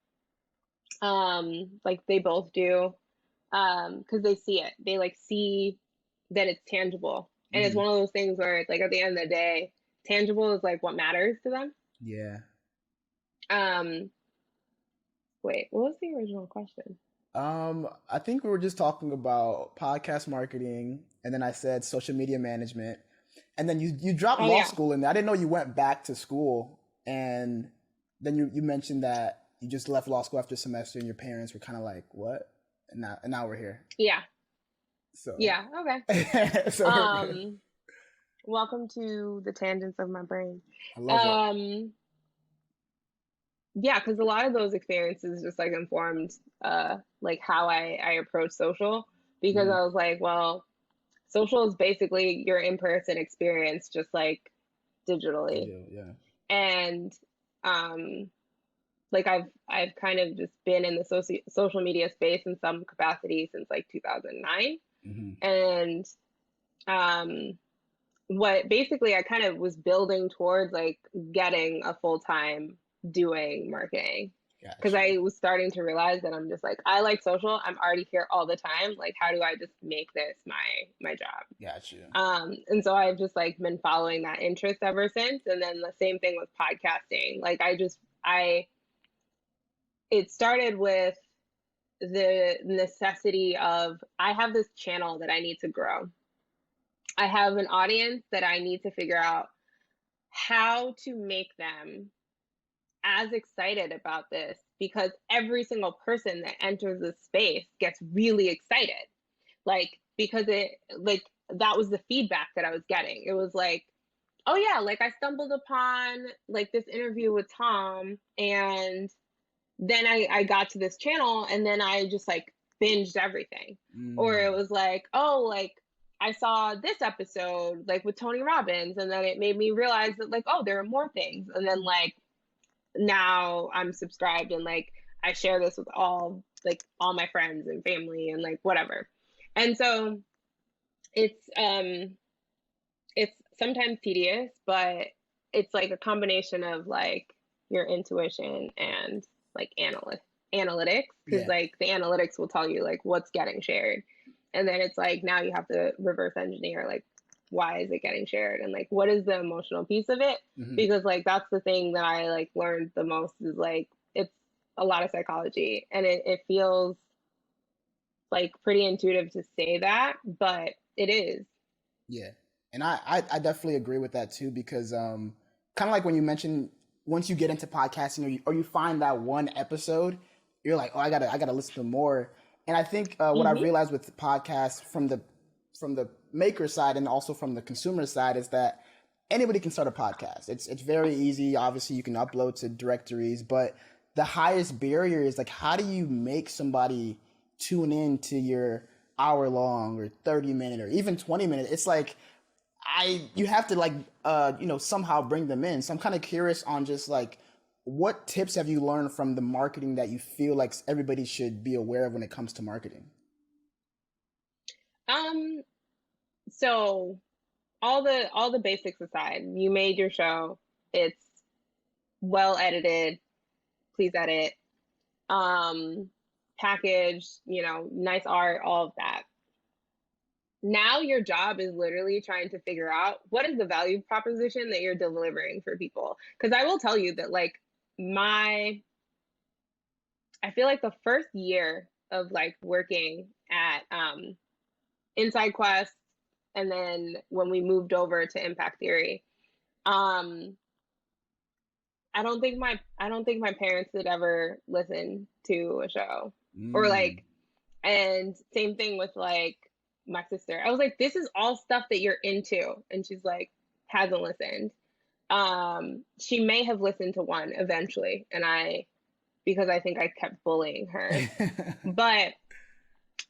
Like they both do. Because they see it. They like see that it's tangible. And it's one of those things where it's like at the end of the day, tangible is like what matters to them. Yeah. Wait, what was the original question? I think we were just talking about podcast marketing, and then I said social media management, and then you dropped law school in there. I didn't know you went back to school, and then you mentioned that you just left law school after a semester and your parents were kind of like, what? And now we're here. Yeah. So Yeah. Okay. so we're good. Welcome to the tangents of my brain. I love that. Yeah, because a lot of those experiences just like informed like how I approach social, because I was like, well, social is basically your in-person experience, just like digitally. Yeah. And like I've kind of just been in the social media space in some capacity since like 2009. And what basically I kind of was building towards like getting a full-time doing marketing, because I was starting to realize that I'm just like, I like social, I'm already here all the time, like how do I just make this my job? Gotcha. And so I've just like been following that interest ever since. And then the same thing with podcasting. Like it started with the necessity of, I have this channel that I need to grow. I have an audience that I need to figure out how to make them as excited about this, because every single person that enters this space gets really excited. Like, because that was the feedback that I was getting. It was like, oh yeah, like I stumbled upon like this interview with Tom, and then I got to this channel, and then I just like binged everything. Or it was like, oh, like I saw this episode like with Tony Robbins, and then it made me realize that like, oh, there are more things. And then like now I'm subscribed, and like I share this with all my friends and family and like whatever. And so it's sometimes tedious, but it's like a combination of like your intuition and like analytics, because like the analytics will tell you like what's getting shared, and then it's like now you have to reverse engineer like why is it getting shared, and like what is the emotional piece of it, because like that's the thing that I like learned the most, is like it's a lot of psychology, and it feels like pretty intuitive to say that, but it is. Yeah. And I definitely agree with that too, because kind of like when you mentioned, once you get into podcasting, or you find that one episode, you're like, oh, I gotta listen to more. And I think what I've realized with podcasts from the maker side and also from the consumer side is that anybody can start a podcast. It's very easy. Obviously, you can upload to directories, but the highest barrier is like, how do you make somebody tune in to your hour long or 30-minute or even 20-minute? It's like you have to like somehow bring them in. So I'm kind of curious on just like, what tips have you learned from the marketing that you feel like everybody should be aware of when it comes to marketing? So all the basics aside, you made your show, it's well edited, please edit, packaged, nice art, all of that. Now your job is literally trying to figure out what is the value proposition that you're delivering for people. Because I will tell you that like I feel like the first year of like working at Inside Quest, and then when we moved over to Impact Theory, I don't think my parents had ever listened to a show, or like, and same thing with like my sister. I was like, this is all stuff that you're into, and she's like, hasn't listened. She may have listened to one eventually, and because I think I kept bullying her. But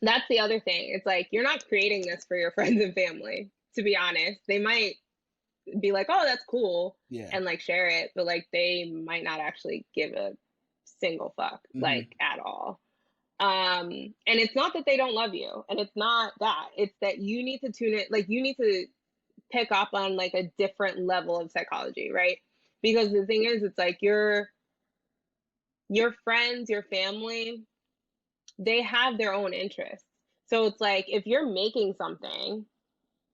that's the other thing. It's like, you're not creating this for your friends and family, to be honest. They might be like, oh, that's cool, and like share it, but like they might not actually give a single fuck, like at all. And it's not that they don't love you, and it's not that, it's that you need to tune it, like you need to pick up on like a different level of psychology, right? Because the thing is, it's like your friends, your family, they have their own interests. So it's like, if you're making something,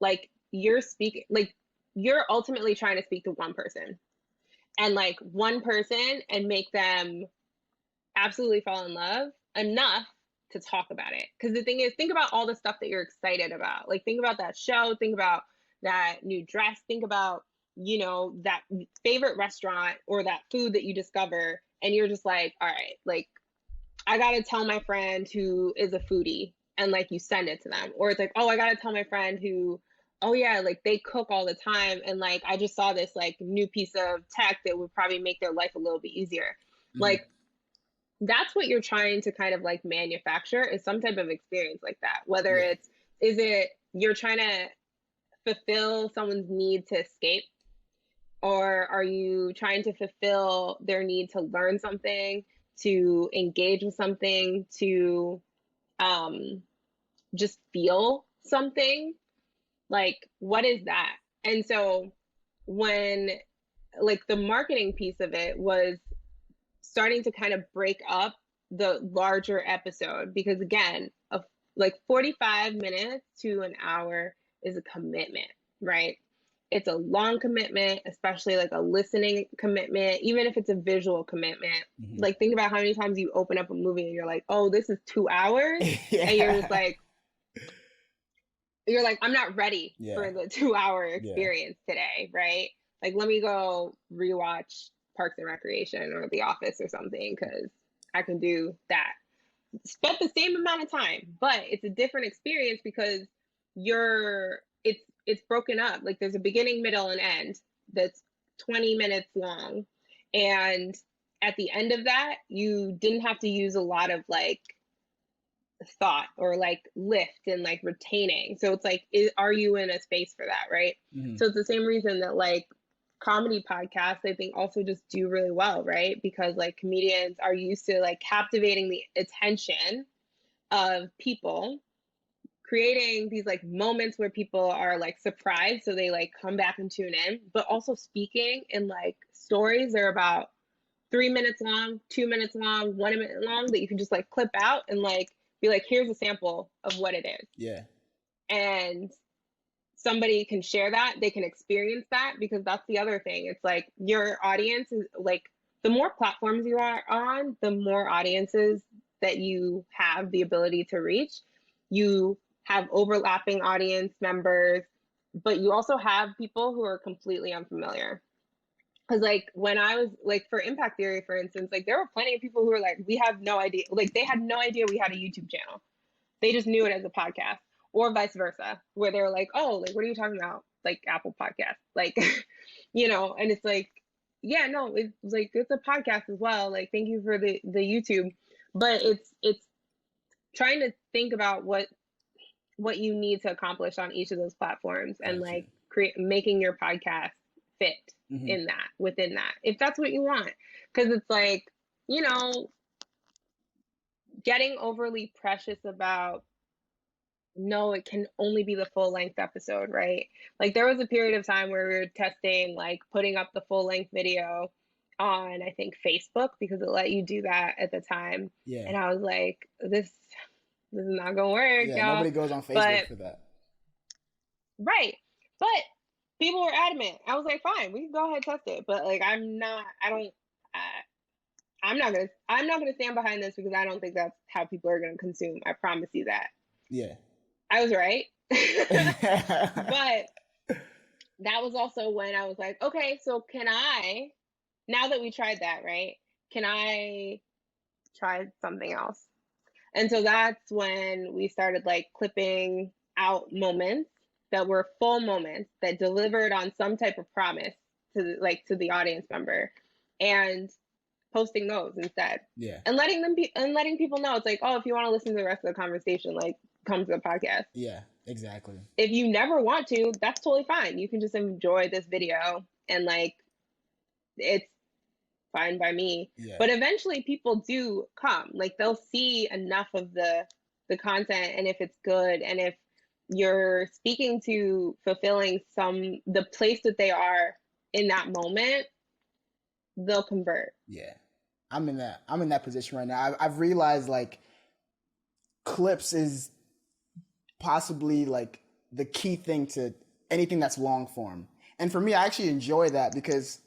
like you're speaking, like you're ultimately trying to speak to one person, and like one person, and make them absolutely fall in love enough to talk about it. Because the thing is, think about all the stuff that you're excited about. Like, think about that show, think about that new dress, think about, that favorite restaurant or that food that you discover, and you're just like, all right, like I gotta tell my friend who is a foodie, and like you send it to them. Or it's like, oh, I gotta tell my friend who, oh yeah, like they cook all the time, and like I just saw this like new piece of tech that would probably make their life a little bit easier. Like that's what you're trying to kind of like manufacture, is some type of experience like that. Whether it's, is it you're trying to fulfill someone's need to escape, or are you trying to fulfill their need to learn something, to engage with something, to just feel something? Like, what is that? And so when like the marketing piece of it was starting to kind of break up the larger episode, because again, like 45 minutes to an hour is a commitment, right? It's a long commitment, especially like a listening commitment, even if it's a visual commitment. Like think about how many times you open up a movie and you're like, oh, this is 2 hours. And you're just like, I'm not ready for the 2-hour experience today, right? Like, let me go rewatch Parks and Recreation or The Office or something, because I can do that. Spent the same amount of time, but it's a different experience because it's broken up. Like there's a beginning, middle, and end that's 20 minutes long. And at the end of that, you didn't have to use a lot of like thought or like lift and like retaining. So it's like, are you in a space for that, right? So it's the same reason that like comedy podcasts, I think, also just do really well, right? Because like comedians are used to like captivating the attention of people, creating these like moments where people are like surprised, so they like come back and tune in, but also speaking in like stories that are about 3 minutes long, 2 minutes long, 1 minute long, that you can just like clip out and like be like, here's a sample of what it is. Yeah. And somebody can share that, they can experience that, because that's the other thing. It's like your audience is like, the more platforms you are on, the more audiences that you have the ability to reach. You have overlapping audience members, but you also have people who are completely unfamiliar. Because like when I was like for Impact Theory, for instance, like there were plenty of people who were like, we have no idea, like they had no idea we had a YouTube channel. They just knew it as a podcast, or vice versa, where they're like, oh, like what are you talking about? Like Apple Podcast, like, you know. And it's like, yeah, no, it's like it's a podcast as well. Like, thank you for the YouTube, but it's trying to think about what you need to accomplish on each of those platforms, and like making your podcast fit in that, within that, if that's what you want. Because it's like, you know, getting overly precious about, no, it can only be the full length episode, right? Like there was a period of time where we were testing like putting up the full length video on, I think, Facebook, because it let you do that at the time. Yeah. And I was like, this is not gonna work. Yeah, y'all. nobody goes on Facebook for that. Right. But people were adamant. I was like, fine, we can go ahead and test it. But like, I'm not gonna stand behind this, because I don't think that's how people are gonna consume. I promise you that. Yeah. I was right. But that was also when I was like, okay, so can I, now that we tried that, right? Can I try something else? And so that's when we started like clipping out moments that were full moments that delivered on some type of promise to the audience member, and posting those instead. Yeah. And letting people know, it's like, oh, if you want to listen to the rest of the conversation, like come to the podcast. Yeah, exactly. If you never want to, that's totally fine. You can just enjoy this video, and like it's fine by me. Yeah. But eventually people do come. Like they'll see enough of the content, and if it's good, and if you're speaking to fulfilling the place that they are in that moment, they'll convert. Yeah. I'm in that position right now. I've realized like clips is possibly like the key thing to anything that's long form. And for me, I actually enjoy that, because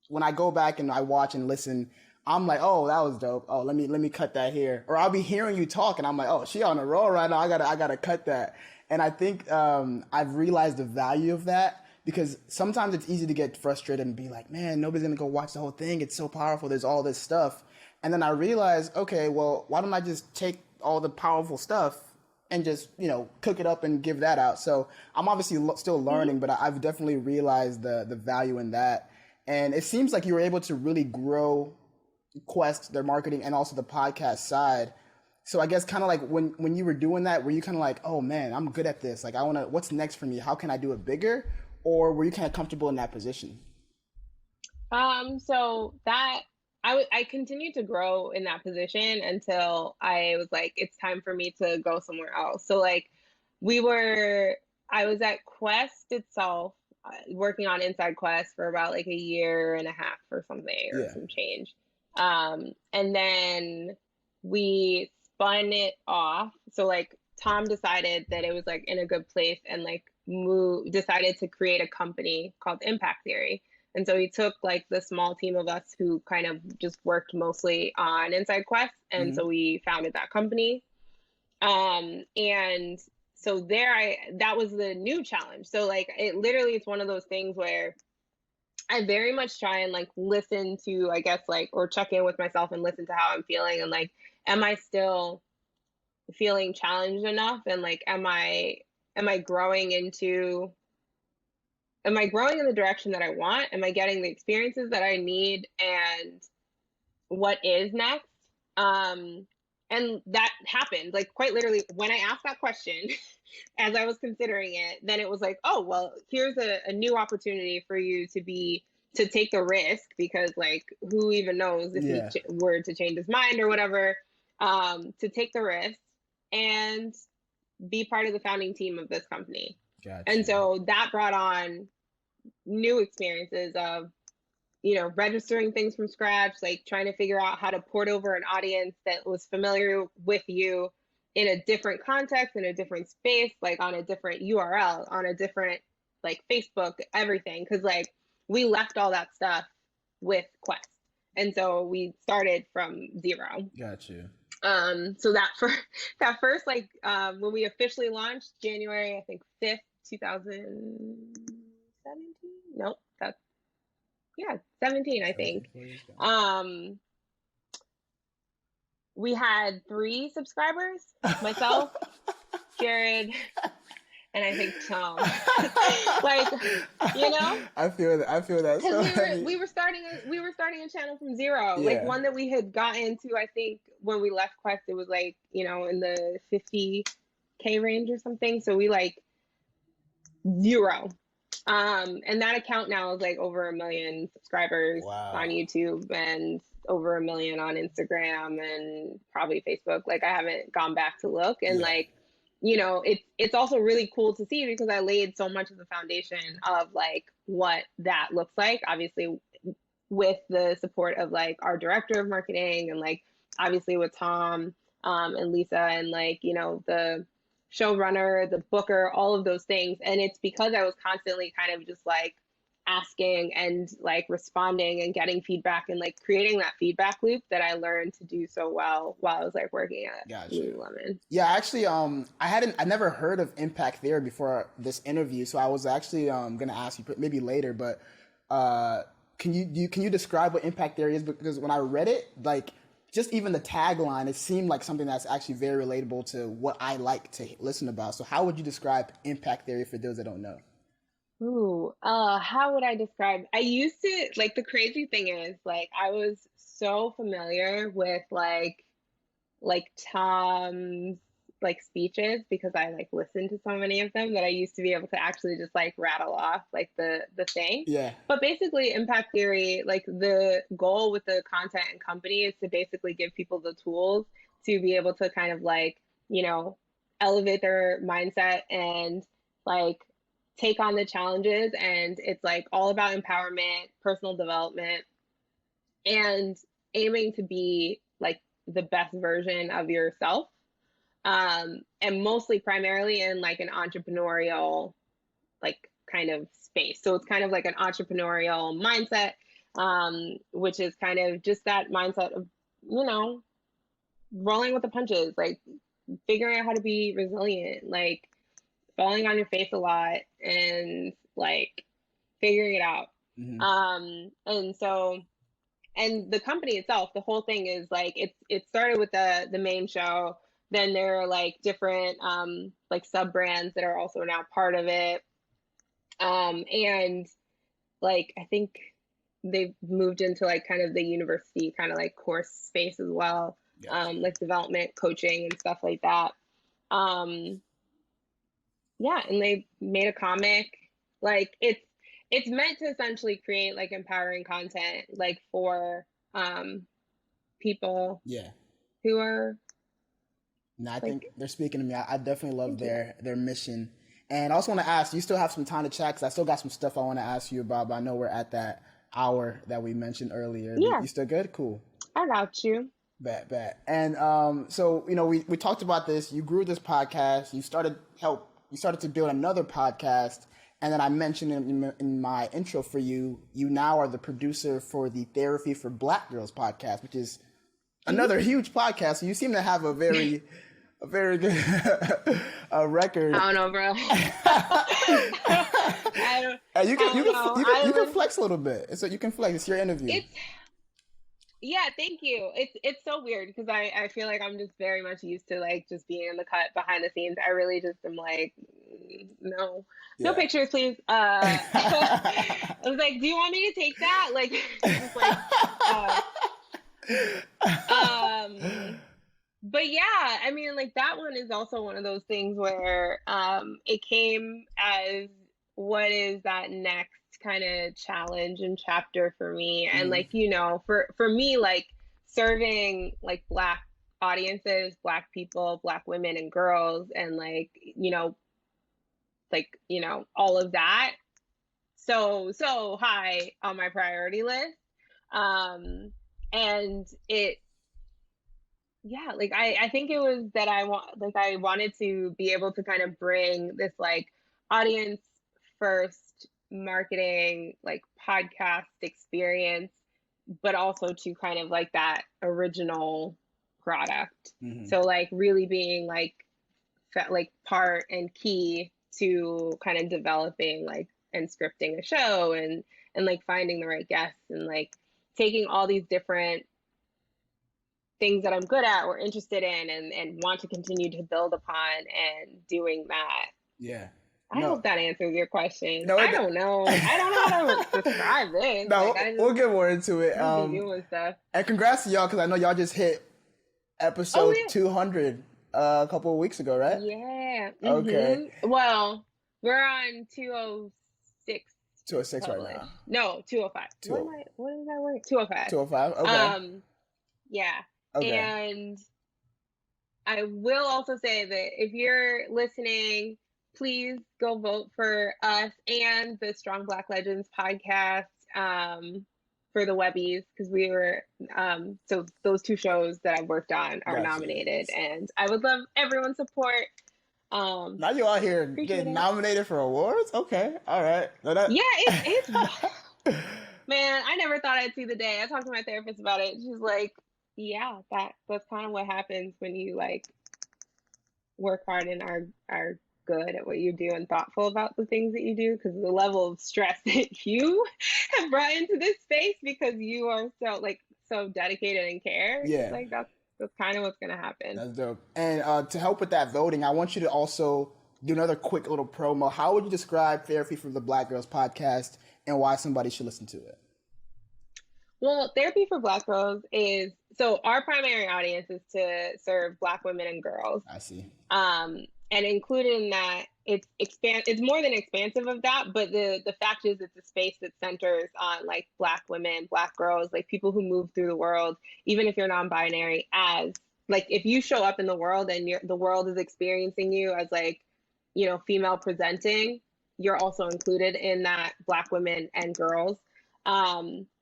when I go back and I watch and listen, I'm like, oh, that was dope. Oh, let me cut that here. Or I'll be hearing you talk and I'm like, oh, she on a roll right now. I gotta cut that. And I think I've realized the value of that, because sometimes it's easy to get frustrated and be like, man, nobody's gonna go watch the whole thing. It's so powerful. There's all this stuff. And then I realized, okay, well, why don't I just take all the powerful stuff and just, cook it up and give that out? So I'm obviously still learning, but I've definitely realized the value in that. And it seems like you were able to really grow Quest, their marketing, and also the podcast side. So I guess kind of like when you were doing that, were you kind of like, oh man, I'm good at this. Like what's next for me? How can I do it bigger? Or were you kind of comfortable in that position? So that I continued to grow in that position until I was like, it's time for me to go somewhere else. So like I was at Quest itself, working on Inside Quest for about like a year and a half or something or Yeah. some change. And then we spun it off. So like Tom decided that it was like in a good place and like decided to create a company called Impact Theory. And so he took like the small team of us who kind of just worked mostly on Inside Quest. And so we founded that company. And so that was the new challenge. So like it literally, it's one of those things where I very much try and like listen to, I guess, like, or check in with myself and listen to how I'm feeling. And like, am I still feeling challenged enough? And like, am I growing am I growing in the direction that I want? Am I getting the experiences that I need? And what is next? And that happened, like quite literally when I asked that question, as I was considering it, then it was like, oh, well, here's a new opportunity for you to take the risk, because like, who even knows if he were to change his mind or whatever, to take the risk and be part of the founding team of this company. Gotcha. And so that brought on new experiences of, registering things from scratch, like trying to figure out how to port over an audience that was familiar with you in a different context, in a different space, like on a different URL, on a different like Facebook, everything. Cause like we left all that stuff with Quest. And so we started from zero. Gotcha. So that first, like, when we officially launched January, I think 5th, 2017. Nope. 17, I think. We had 3 subscribers, myself, Jared, and I think Tom. Like, I feel that. So we were starting a channel from zero. Yeah. Like one that we had gotten to, I think when we left Quest, it was like, in the 50K range or something. So we like 0. And that account now is like over 1 million subscribers on YouTube and over 1 million on Instagram and probably Facebook. Like I haven't gone back to look. And like, it's also really cool to see because I laid so much of the foundation of like what that looks like, obviously with the support of like our director of marketing and like obviously with Tom and Lisa and like, the showrunner, the booker, all of those things. And it's because I was constantly kind of just like asking and like responding and getting feedback and like creating that feedback loop that I learned to do so well while I was like working at Lululemon. Yeah, actually, I never heard of Impact Theory before this interview, so I was actually gonna ask you maybe later, but can you describe what Impact Theory is? Because when I read it, like just even the tagline, it seemed like something that's actually very relatable to what I like to listen about. So how would you describe Impact Theory for those that don't know? Ooh, how would I describe? I used to, like, the crazy thing is, like, I was so familiar with like Tom's like speeches because I like listened to so many of them that I used to be able to actually just like rattle off like the thing. Yeah. But basically Impact Theory, like the goal with the content and company is to basically give people the tools to be able to kind of like, elevate their mindset and like take on the challenges. And it's like all about empowerment, personal development, and aiming to be like the best version of yourself, and mostly primarily in like an entrepreneurial like kind of space. So it's kind of like an entrepreneurial mindset, which is kind of just that mindset of rolling with the punches, like figuring out how to be resilient, like falling on your face a lot, and like figuring it out. Mm-hmm. And so, and the company itself, the whole thing is like, it started with the main show. Then there are like different, like sub brands that are also now part of it. And like, I think they've moved into like kind of the university kind of like course space as well. Gotcha. Like development coaching and stuff like that. Yeah, and they made a comic. Like it's meant to essentially create like empowering content like for people Yeah. who are No, I think like, they're speaking to me. I definitely love thank you. their mission. And I also want to ask, you still have some time to chat? Because I still got some stuff I want to ask you about, but I know we're at that hour that we mentioned earlier. Yeah, You still good? Cool. I got you. Bet. And so we talked about this. You grew this podcast. You started to build another podcast, and then I mentioned in my intro for you. You now are the producer for the Therapy for Black Girls podcast, which is another huge podcast. So you seem to have a very good record. I don't know, bro. You can flex a little bit. So you can flex. It's your interview. Yeah, thank you. It's so weird because I feel like I'm just very much used to like just being in the cut behind the scenes. I really just am like, no pictures, please. I was like, do you want me to take that? Like, just like, but yeah, I mean, like that one is also one of those things where it came as what is that next kind of challenge and chapter for me. And like, you know, for me, like serving like Black audiences, Black people, Black women and girls, and like, you know, all of that. So high on my priority list. And yeah, like I think it was that I wanted to be able to kind of bring this like audience first marketing like podcast experience, but also to kind of like that original product. So like really being like part and key to kind of developing like and scripting a show and like finding the right guests and like taking all these different things that I'm good at or interested in and want to continue to build upon and doing that. Yeah. I hope that answers your question. No, I don't know. I don't know how to describe this. No, we'll get more into it. Doing stuff. And congrats to y'all because I know y'all just hit episode 200 a couple of weeks ago, right? Yeah. Mm-hmm. Okay. Well, we're on 206. 206 right now. No, 205. What is that word? 205. 205. Okay. Yeah. Okay. And I will also say that if you're listening, please go vote for us and the Strong Black Legends podcast for the Webbies, because we were so those two shows that I've worked on are nominated, and I would love everyone's support. Now you out here getting nominated for awards? Okay, all right. Yeah, it's man, I never thought I'd see the day. I talked to my therapist about it. She's like, yeah, that's kind of what happens when you like work hard and are good at what you do and thoughtful about the things that you do, because the level of stress that you have brought into this space because you are so dedicated and care. Yeah, like that's kind of what's gonna happen. That's dope. And to help with that voting, I want you to also do another quick little promo. How would you describe Therapy for the Black Girls podcast and why somebody should listen to it? Well, Therapy for Black Girls is, so our primary audience is to serve Black women and girls. I see. And included in that, it's more than expansive of that, but the fact is it's a space that centers on like Black women, Black girls, like people who move through the world, even if you're non-binary, as like if you show up in the world and the world is experiencing you as like, you know, female presenting, you're also included in that, Black women and girls,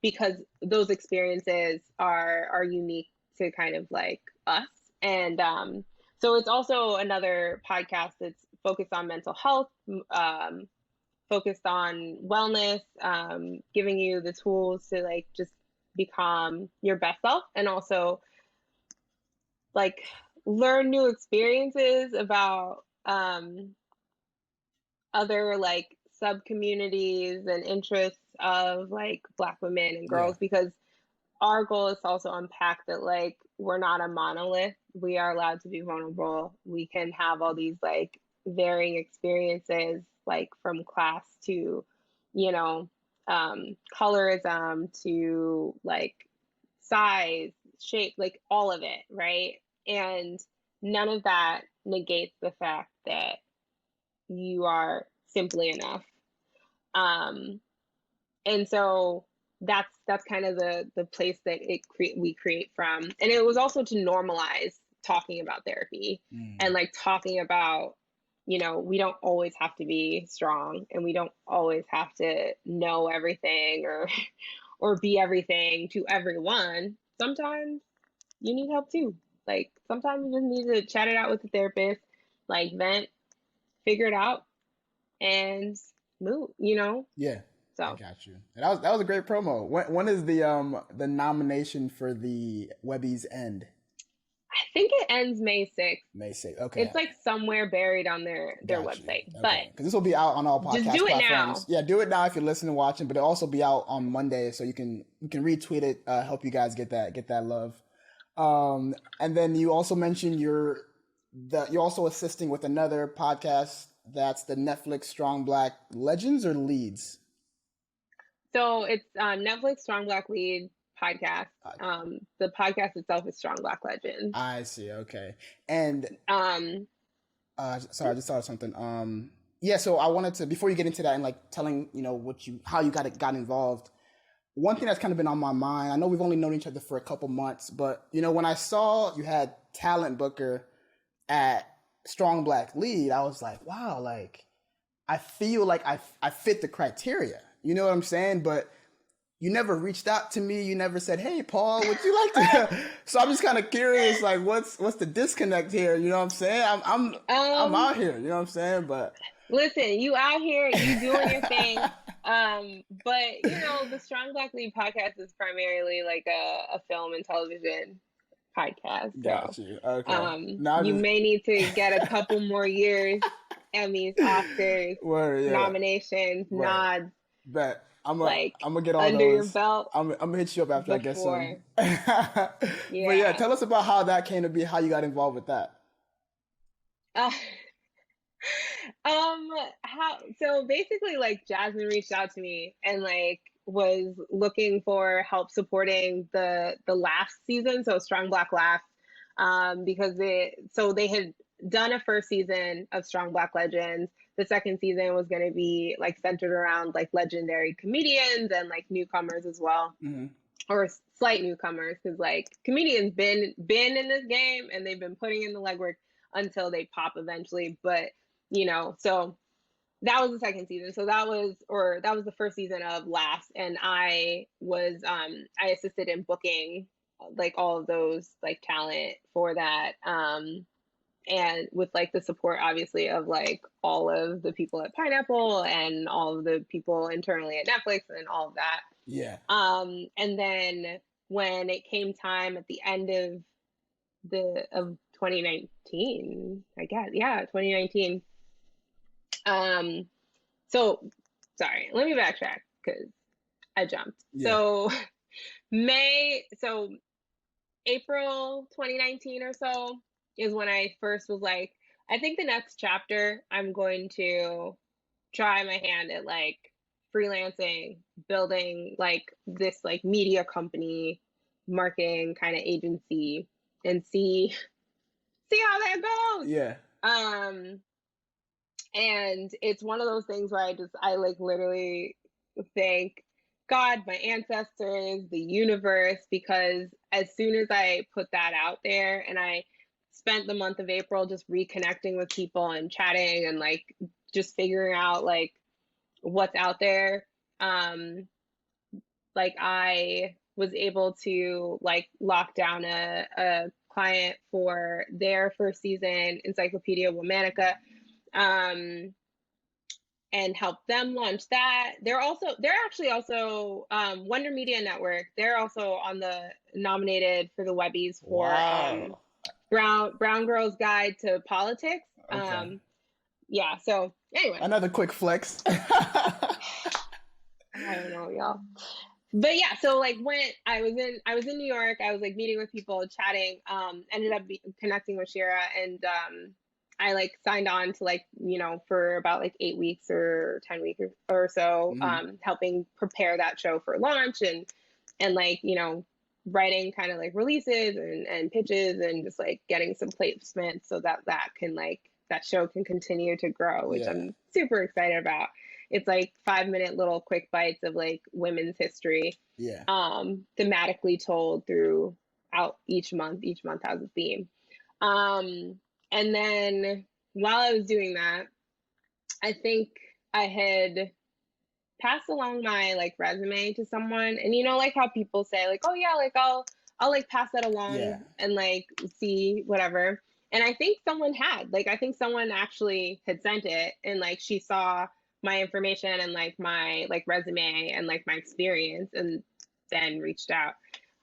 because those experiences are unique to kind of like us. And so it's also another podcast that's focused on mental health, focused on wellness, giving you the tools to like just become your best self, and also like learn new experiences about other like sub communities and interests of like Black women and Yeah. girls, because our goal is to also unpack that like we're not a monolith. We are allowed to be vulnerable. We can have all these like varying experiences, like from class to, you know, colorism to like size, shape, like all of it, right? And none of that negates the fact that you are simply enough. Um, and so that's kind of the place that we create from. And it was also to normalize talking about therapy and like talking about, you know, we don't always have to be strong and we don't always have to know everything or be everything to everyone. Sometimes you need help too. Like sometimes you just need to chat it out with the therapist, like vent, figure it out, and move, you know? Yeah, I So got you. And that was a great promo. When is the nomination for the Webby's end? I think it ends May 6th. May 6th. Okay. It's like somewhere buried on their Got you. website. But Okay. Because this will be out on all just podcast do it platforms. now. Yeah, do it now if you're listening and watching, but it'll also be out on Monday, so you can retweet it, help you guys get that love. And then you also mentioned you're also assisting with another podcast that's the Netflix Strong Black Legends or Leads? So it's Netflix Strong Black Lead podcast. The podcast itself is Strong Black Legends. I see. Okay. And sorry, I just thought of something. Yeah, so I wanted to, before you get into that and like telling, you know, how you got involved, one thing that's kind of been on my mind, I know we've only known each other for a couple months, but you know, when I saw you had Talent Booker at Strong Black Lead, I was like, wow, like I feel like I fit the criteria. You know what I'm saying? But you never reached out to me. You never said, "Hey, Paul, would you like to?" So I'm just kind of curious, like, what's the disconnect here? You know what I'm saying? I'm out here. You know what I'm saying? But listen, you out here, you doing your thing. But you know, the Strong Black Lead podcast is primarily like a film and television podcast. Got So, you. Okay. you may need to get a couple more years, Emmys, Oscars, nominations, nods. Bet. I'm like gonna get all under those. Your belt. I'm gonna hit you up after I get some. Yeah. But yeah, tell us about how that came to be, how you got involved with that. So basically like Jasmine reached out to me and like was looking for help supporting the last season, so Strong Black Laugh, because they had done a first season of Strong Black Legends. The second season was going to be like centered around like legendary comedians and like newcomers as well, or slight newcomers, because like comedians been in this game and they've been putting in the legwork until they pop eventually. But you know, so that was the second season. So that was the first season of Laughs, and I assisted in booking like all of those like talent for that. And with like the support obviously of like all of the people at Pineapple and all of the people internally at Netflix and all of that. Yeah. And then when it came time at the end of 2019, I guess, 2019. So sorry, let me backtrack because I jumped. Yeah. So April 2019 or so is when I first was like, I think the next chapter I'm going to try my hand at like freelancing, building like this like media company, marketing kind of agency, and see how that goes. Yeah. And it's one of those things where I like literally thank God, my ancestors, the universe, because as soon as I put that out there and I spent the month of April just reconnecting with people and chatting and like just figuring out like what's out there, like I was able to like lock down a client for their first season, Encyclopedia Womanica, and help them launch that. They're actually also Wonder Media Network. They're also on the nominated for the Webbies for Brown Girl's Guide to Politics. Okay. yeah. So anyway, another quick flex. I don't know, y'all. But yeah, so like when I was in New York, I was like meeting with people, chatting, ended up connecting with Shira, and I like signed on to like, you know, for about like 8 weeks or 10 weeks or so, helping prepare that show for launch, and like, you know, writing kind of like releases and pitches, and just like getting some placements so that that can like that show can continue to grow, which Yeah. I'm super excited about. It's like 5 minute little quick bites of like women's history, Yeah. thematically told throughout each month. Each month has a theme. And then while I was doing that, I think I had passed along my like resume to someone, and you know, like how people say like, oh yeah, like I'll like pass that Yeah. along and like see whatever. And I think someone had, like, I think someone actually had sent it, and like she saw my information and like my like resume and like my experience, and then reached out.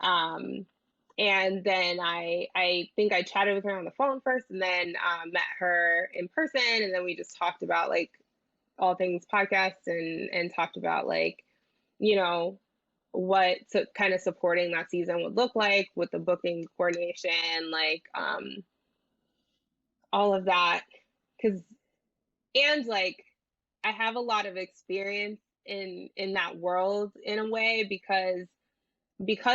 um and then I think I chatted with her on the phone first, and then met her in person, and then we just talked about like all things podcasts, and talked about like, you know, what kind of supporting that season would look like with the booking coordination, like all of that. Because and like I have a lot of experience in that world in a way, because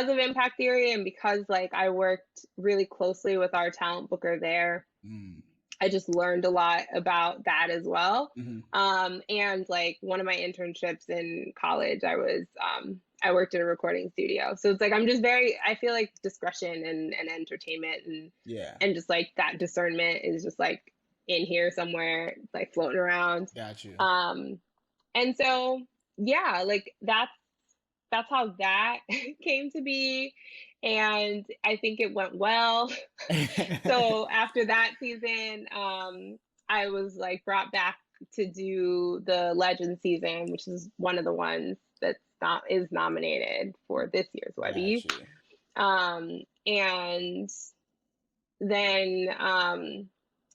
of Impact Theory, and because like I worked really closely with our talent booker there. Mm. I just learned a lot about that as well. Mm-hmm. And like one of my internships in college, I worked in a recording studio. So it's like I'm just very, I feel like discretion and entertainment Yeah. and just like that discernment is just like in here somewhere, like floating around. Got you. And so yeah, like that's how that came to be. And I think it went well. So after that season, I was like brought back to do the Legend season, which is one of the ones that's not is nominated for this year's Got Webby. you. And then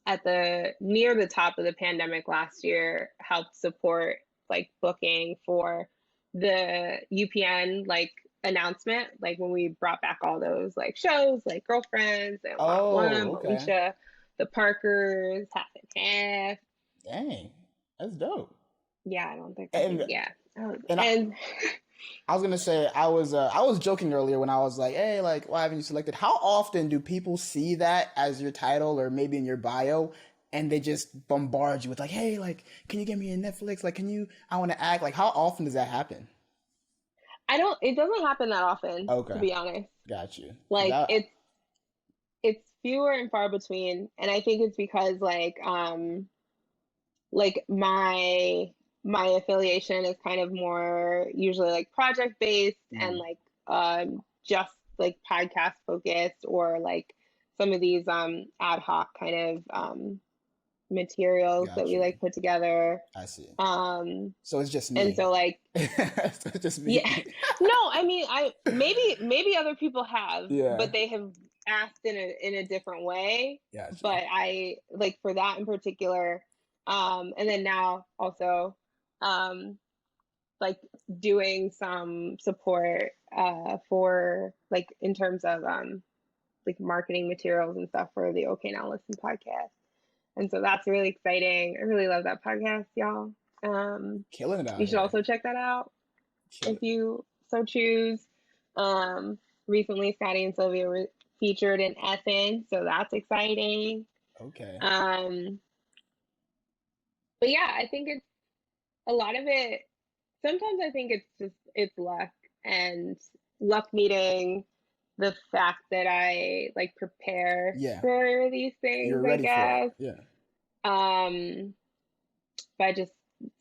at the near the top of the pandemic last year, helped support like booking for the UPN like announcement, like when we brought back all those like shows like Girlfriends and Lot One, Oh, okay. Moesha, the Parkers, Half and Half. Dang, that's dope. Yeah, I don't think I think And yeah. and And I was gonna say I was joking earlier when I was like, hey, like why haven't you selected? How often do people see that as your title or maybe in your bio, and they just bombard you with like, hey, like can you get me a Netflix? Like, can you? I want to act. Like, how often does that happen? I don't it doesn't happen that often, to Okay, be honest. got you. Cause Like I it's fewer and far between, and I think it's because like my affiliation is kind of more usually like project based, and mm, like just like podcast focused, or like some of these ad hoc kind of materials that got we you. like put together. I see. um So it's just and me. so like So it's just yeah. me. No, I mean, I maybe other people have, Yeah, but they have asked in a different way. got you. But I like for that in particular, and then now also, um, like doing some support for like in terms of like marketing materials and stuff for the Okay Now Listen podcast. And so that's really exciting. I really love that podcast, y'all. Killing it out You should here. also check that out Kill if it. you so choose. Um, Recently, Scotty and Sylvia were featured in Essence, so that's exciting. Okay. Um, but yeah, I think it's a lot of it. Sometimes I think it's just it's luck, and luck meeting the fact that I like prepare Yeah, for these things, you're I ready for it. guess. Yeah. Um, by just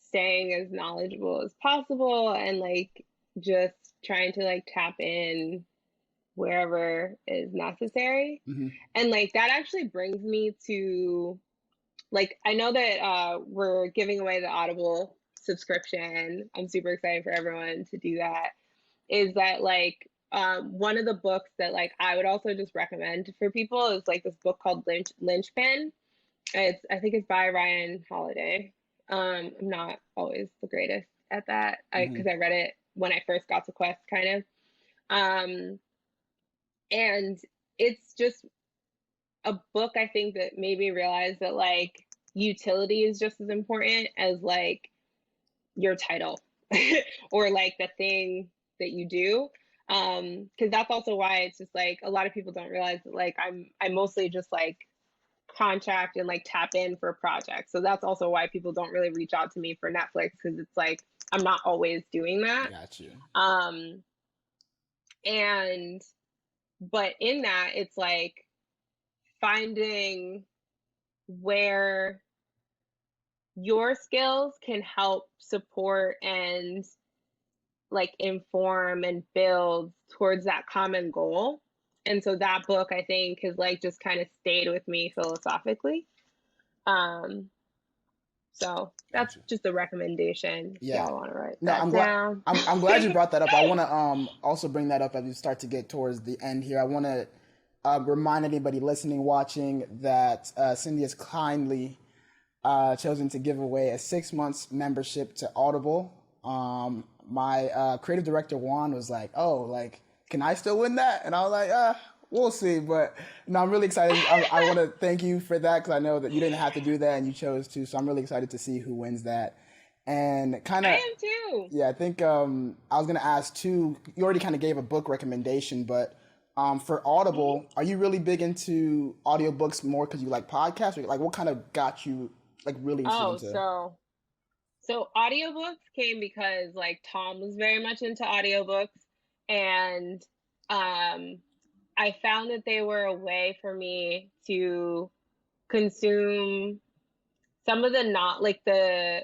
staying as knowledgeable as possible, and like just trying to like tap in wherever is necessary. Mm-hmm. And like that actually brings me to like I know that we're giving away the Audible subscription. I'm super excited for everyone to do that. Is that like one of the books that like I would also just recommend for people is like this book called Lynchpin, I think it's by Ryan Holiday. I'm not always the greatest at that, because I read it when I first got to Quest, kind of. Um, and it's just a book, I think, that made me realize that like utility is just as important as like your title or like the thing that you do. Because that's also why it's just like a lot of people don't realize that like I mostly just like contract and like tap in for projects. So that's also why people don't really reach out to me for Netflix, because it's like I'm not always doing that. Got you. And but in that, it's like finding where your skills can help support and like inform and build towards that common goal. And so that book, I think, has like just kind of stayed with me philosophically. So that's just a recommendation if y'all want to write that down. I'm glad you brought that up. I want to also bring that up as we start to get towards the end here. I want to remind anybody listening, watching, that Cindy has kindly chosen to give away a 6 months membership to Audible. My creative director Juan was like, "Oh, like, can I still win that?" And I was like, we'll see. But no, I'm really excited. I want to thank you for that, because I know that you didn't have to do that and you chose to. So I'm really excited to see who wins that. And kind of, I am too. Yeah, I think I was gonna ask too. You already kind of gave a book recommendation, but for Audible, are you really big into audiobooks more because you like podcasts, or like what kind of got you like really interested into? So audiobooks came because like Tom was very much into audiobooks, and I found that they were a way for me to consume some of the not like the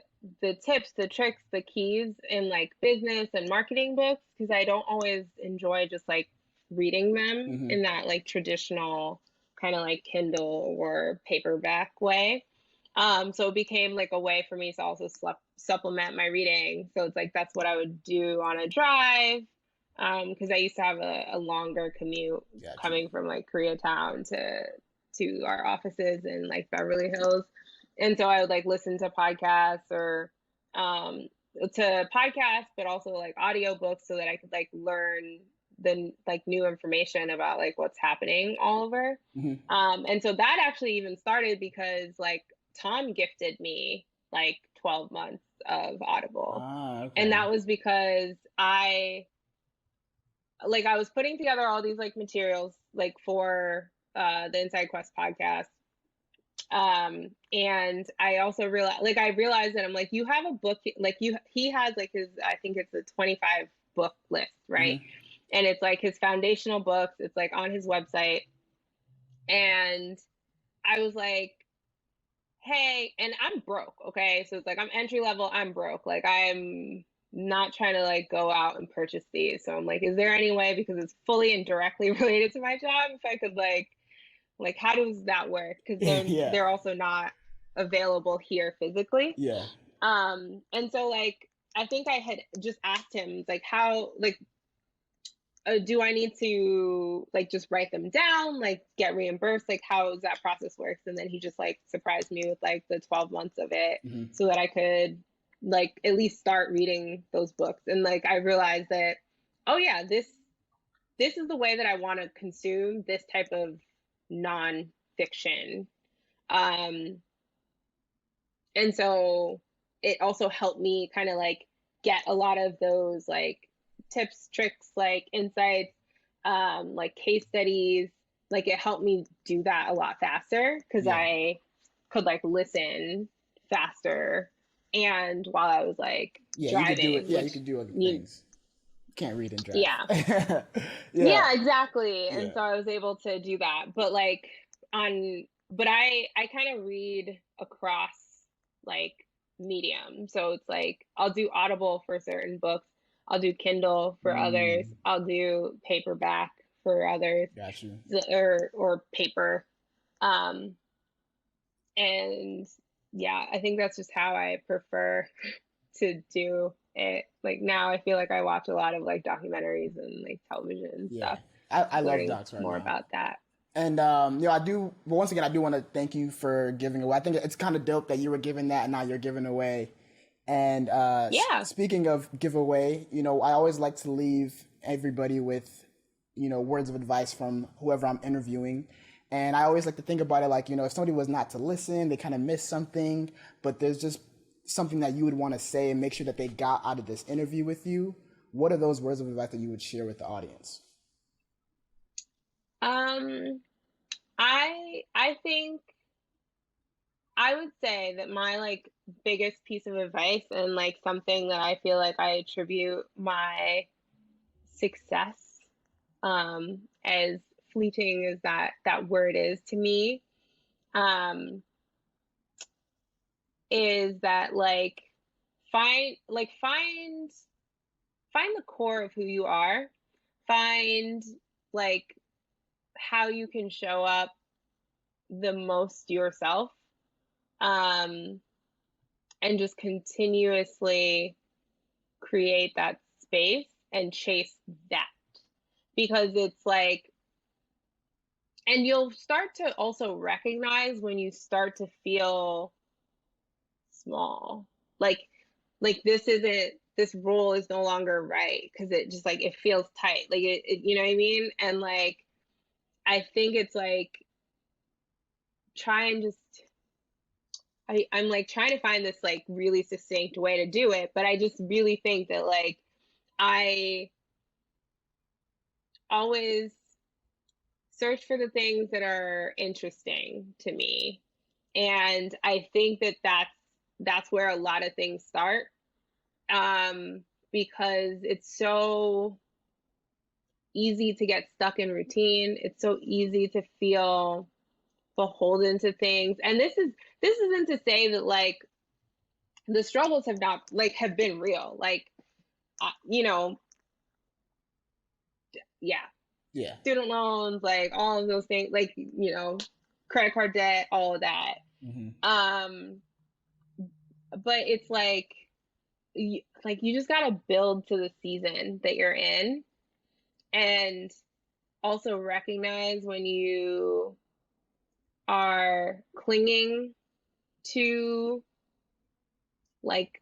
tips, the tricks, the keys in like business and marketing books, because I don't always enjoy just like reading them in that like traditional kind of like Kindle or paperback way. So it became like a way for me to also supplement my reading. So it's like that's what I would do on a drive, because I used to have a longer commute coming from like Koreatown to our offices in like Beverly Hills. And so I would like listen to podcasts or but also like audiobooks, so that I could like learn the like new information about like what's happening all over. And so that actually even started because like Tom gifted me like 12 months of Audible. And that was because I was putting together all these like materials like for the Inside Quest podcast. And I also realized that I'm like, you have a book, like he has like his, I think it's a 25 book list, right? And it's like his foundational books, it's like on his website. And I was like, hey, and I'm broke, okay? So it's like I'm entry level, I'm broke. Like I'm not trying to like go out and purchase these. So I'm like, is there any way, because it's fully and directly related to my job, if I could like how does that work? Because they're also not available here physically. And so like I think I had just asked him like how like do I need to like just write them down, like get reimbursed, like how does that process works? And then he just like surprised me with like the 12 months of it, so that I could like at least start reading those books. And like I realized that, oh yeah, this is the way that I want to consume this type of nonfiction. And so it also helped me kind of like get a lot of those like tips, tricks, like insights, like case studies. Like it helped me do that a lot faster, because I could like listen faster, and while I was like driving. You could do it. Yeah, you could do other things. Can't read and drive. Yeah, exactly. And so I was able to do that. But like but I kind of read across like medium. So it's like I'll do Audible for certain books, I'll do Kindle for others, I'll do paperback for others. Got you. Or paper. And yeah, I think that's just how I prefer to do it. Like now I feel like I watch a lot of like documentaries and like television and stuff. I love docs right more now. about that. And once again, I do want to thank you for giving away. I think it's kind of dope that you were giving that and now you're giving away. And Yeah. speaking of giveaway, I always like to leave everybody with, words of advice from whoever I'm interviewing. And I always like to think about it like, if somebody was not to listen, they kind of missed something, but there's just something that you would want to say and make sure that they got out of this interview with you. What are those words of advice that you would share with the audience? Um, I think I would say that my like biggest piece of advice and like something that I feel like I attribute my success, as fleeting as that word is to me, um, is that find find the core of who you are. Find like how you can show up the most yourself, um, and just continuously create that space and chase that, because it's like, and you'll start to also recognize when you start to feel small, like this role is no longer right because it just like it feels tight, like you know what I mean. And like I think it's like try and just I'm like trying to find this like really succinct way to do it, but I just really think that like I always search for the things that are interesting to me. And I think that that's where a lot of things start, because it's so easy to get stuck in routine. It's so easy to feel beholden to things. And this isn't to say that like the struggles have not like have been real. Like you know, yeah, Yeah. student loans, like all of those things, like credit card debt, all of that. Mm-hmm. Um, but it's like you just gotta build to the season that you're in, and also recognize when you are clinging to like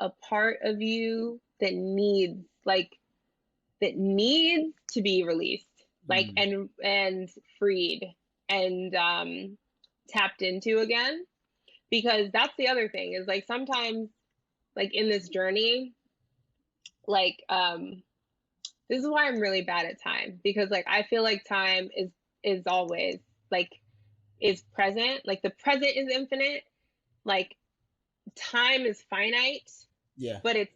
a part of you that needs to be released, like Mm. and freed and tapped into again. Because that's the other thing is like sometimes like in this journey, like this is why I'm really bad at time, because like I feel like time is always like is present, like the present is infinite, like time is finite, Yeah. but it's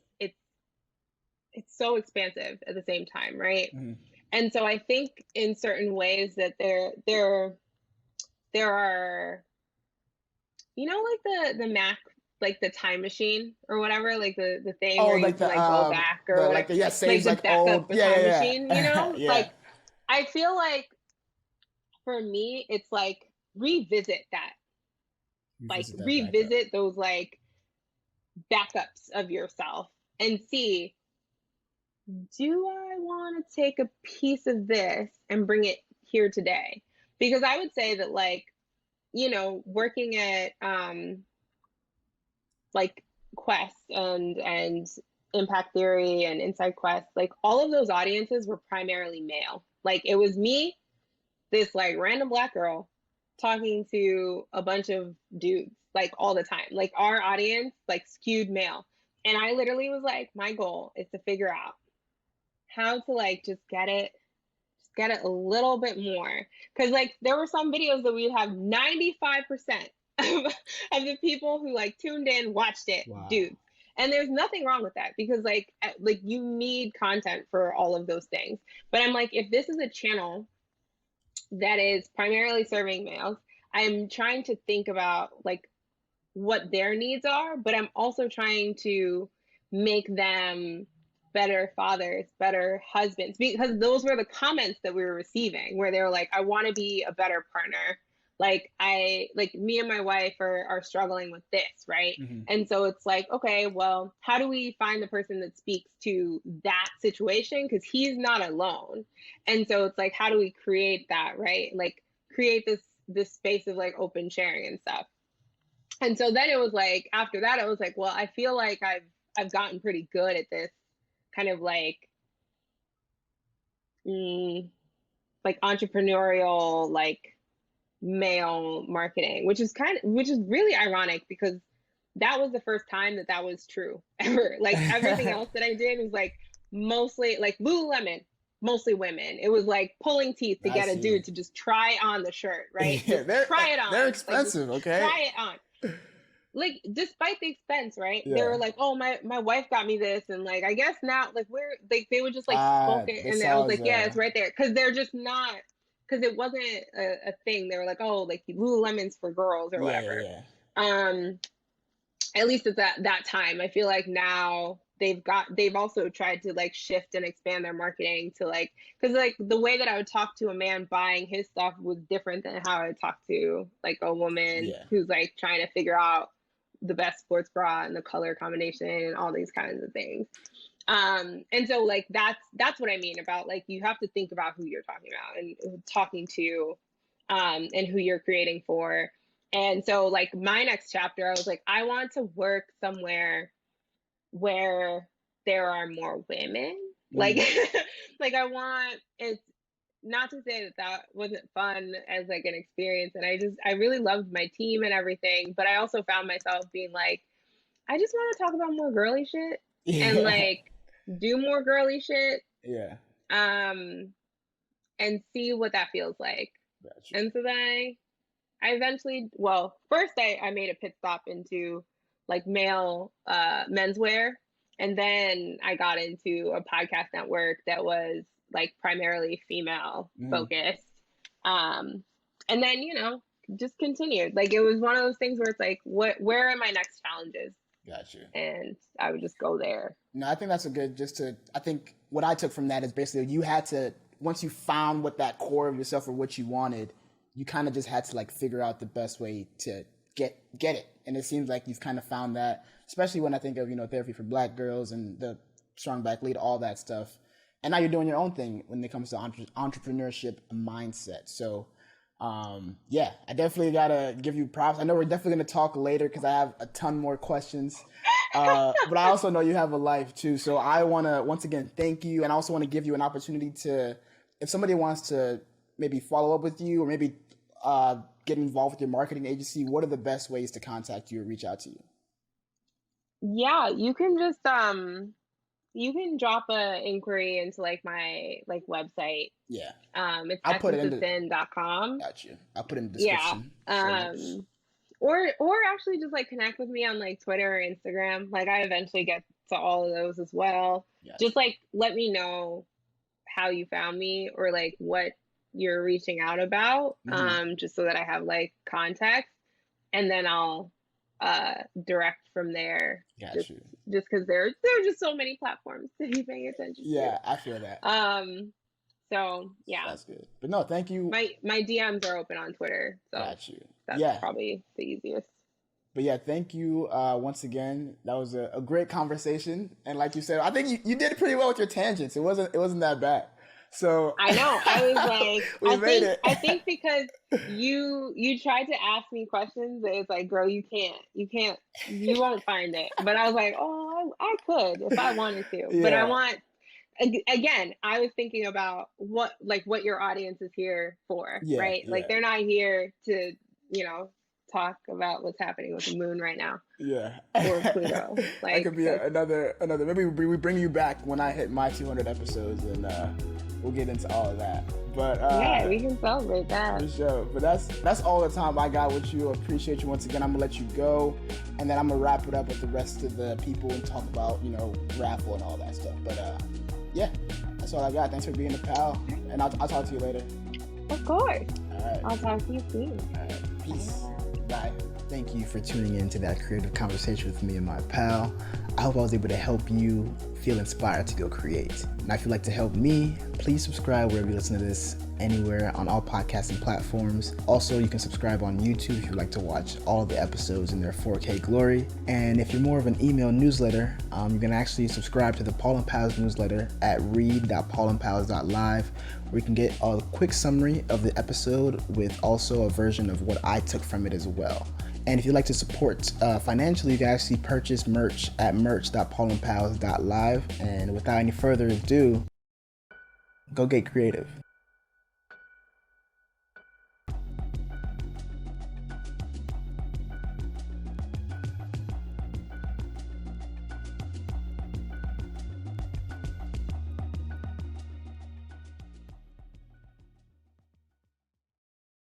so expansive at the same time, right? Mm-hmm. And so I think in certain ways that there are, like the Mac, like the time machine or whatever, like the thing Oh, where you like can like go back or whatever, yeah, like saves the like old. backup, the Yeah, time yeah, machine, yeah. Yeah. like I feel like for me it's like revisit that, like Revisit that backup. revisit those like backups of yourself and see, do I want to take a piece of this and bring it here today? Because I would say that like, working at like Quest and Impact Theory and Inside Quest, like all of those audiences were primarily male. Like it was me, this like random black girl talking to a bunch of dudes like all the time. Like our audience like skewed male. And I literally was like, my goal is to figure out how to like just get it a little bit more. Cause like there were some videos that we'd have 95% of the people who like tuned in, watched it, Wow. dudes. And there's nothing wrong with that, because like you need content for all of those things. But I'm like, if this is a channel that is primarily serving males, I'm trying to think about like what their needs are, but I'm also trying to make them better fathers, better husbands, because those were the comments that we were receiving where they were like, I want to be a better partner. Like me and my wife are struggling with this, right? Mm-hmm. And so it's like, okay, well, how do we find the person that speaks to that situation? Because he's not alone. And so it's like, how do we create that, right? Like create this space of like open sharing and stuff. And so then it was like, after that, I was like, well, I feel like I've gotten pretty good at this kind of like like entrepreneurial, like male marketing, which is really ironic because that was the first time that was true ever. Like everything else that I did was like mostly like Lululemon, mostly women. It was like pulling teeth to get a dude to just try on the shirt, right? Yeah, try it on. They're expensive, like, okay? Try it on. Like despite the expense, right? Yeah. They were like, "Oh, my wife got me this," and like I guess now like we're like they would just like poke it, and I was like, "Yeah, it's right there," because they're just not, because it wasn't a thing. They were like, "Oh, like Lululemon's for girls or whatever." Yeah. At least at that time, I feel like now they've also tried to like shift and expand their marketing to like, because like the way that I would talk to a man buying his stuff was different than how I would talk to like a woman who's like trying to figure out the best sports bra and the color combination and all these kinds of things. And so like that's what I mean about like you have to think about who you're talking about and talking to, and who you're creating for. And so like my next chapter, I was like, I want to work somewhere where there are more women. Like like I want, it's not to say that wasn't fun as like an experience, and I really loved my team and everything, but I also found myself being like, I just want to talk about more girly shit and like do more girly shit. Yeah. And see what that feels like. Gotcha. And so then I eventually, well, first I made a pit stop into like male menswear, and then I got into a podcast network that was like primarily female focused. And then, you know, just continued. Like it was one of those things where it's like, where are my next challenges? Gotcha. And I would just go there. No, I think that's I think what I took from that is basically you had to, once you found what that core of yourself or what you wanted, you kind of just had to like figure out the best way to get it. And it seems like you've kind of found that, especially when I think of, you know, therapy for Black girls and the Strong Black Lead, all that stuff. And now you're doing your own thing when it comes to entrepreneurship mindset. So, yeah, I definitely got to give you props. I know we're definitely going to talk later because I have a ton more questions. But I also know you have a life too. So I want to, once again, thank you. And I also want to give you an opportunity to, if somebody wants to maybe follow up with you or maybe get involved with your marketing agency, what are the best ways to contact you or reach out to you? Yeah, you can just, you can drop an inquiry into like my like website. Yeah. It's essenceofcin.com. Got you. I'll put it in the description. Yeah. Or actually just like connect with me on like Twitter or Instagram. Like I eventually get to all of those as well. Gotcha. Just like let me know how you found me or like what you're reaching out about. Just so that I have like context, and then I'll direct from there. Just because there are just so many platforms to be paying attention to. Yeah, I feel that. So yeah, that's good. But no, thank you. My DMs are open on Twitter, so that's probably the easiest. But yeah, thank you once again. That was a great conversation, and like you said, I think you did pretty well with your tangents. It wasn't that bad. So I know. I was like, I think because you tried to ask me questions, it's like, girl, you won't find it. But I was like, oh, I could if I wanted to. Yeah. But I want, again, I was thinking about what your audience is here for, right? Like they're not here to, you know, talk about what's happening with the moon right now. Yeah. Or Pluto. Like that could be another. Maybe we bring you back when I hit my 200 episodes and we'll get into all of that. But yeah, we can celebrate that. For sure. But that's all the time I got with you. I appreciate you once again. I'm gonna let you go, and then I'm gonna wrap it up with the rest of the people and talk about, you know, raffle and all that stuff. But yeah, that's all I got. Thanks for being a pal, and I'll talk to you later. Of course. All right. I'll talk to you soon. All right. Peace. Bye. Thank you for tuning in to that creative conversation with me and my pal. I hope I was able to help you feel inspired to go create. Now, if you'd like to help me, please subscribe wherever you listen to this, anywhere on all podcasting platforms. Also, you can subscribe on YouTube if you'd like to watch all of the episodes in their 4K glory. And if you're more of an email newsletter, you can actually subscribe to the Paul and Pals newsletter at read.paulandpals.live, where you can get a quick summary of the episode with also a version of what I took from it as well. And if you'd like to support financially, you can actually purchase merch at merch.paulandpals.live. And without any further ado, go get creative.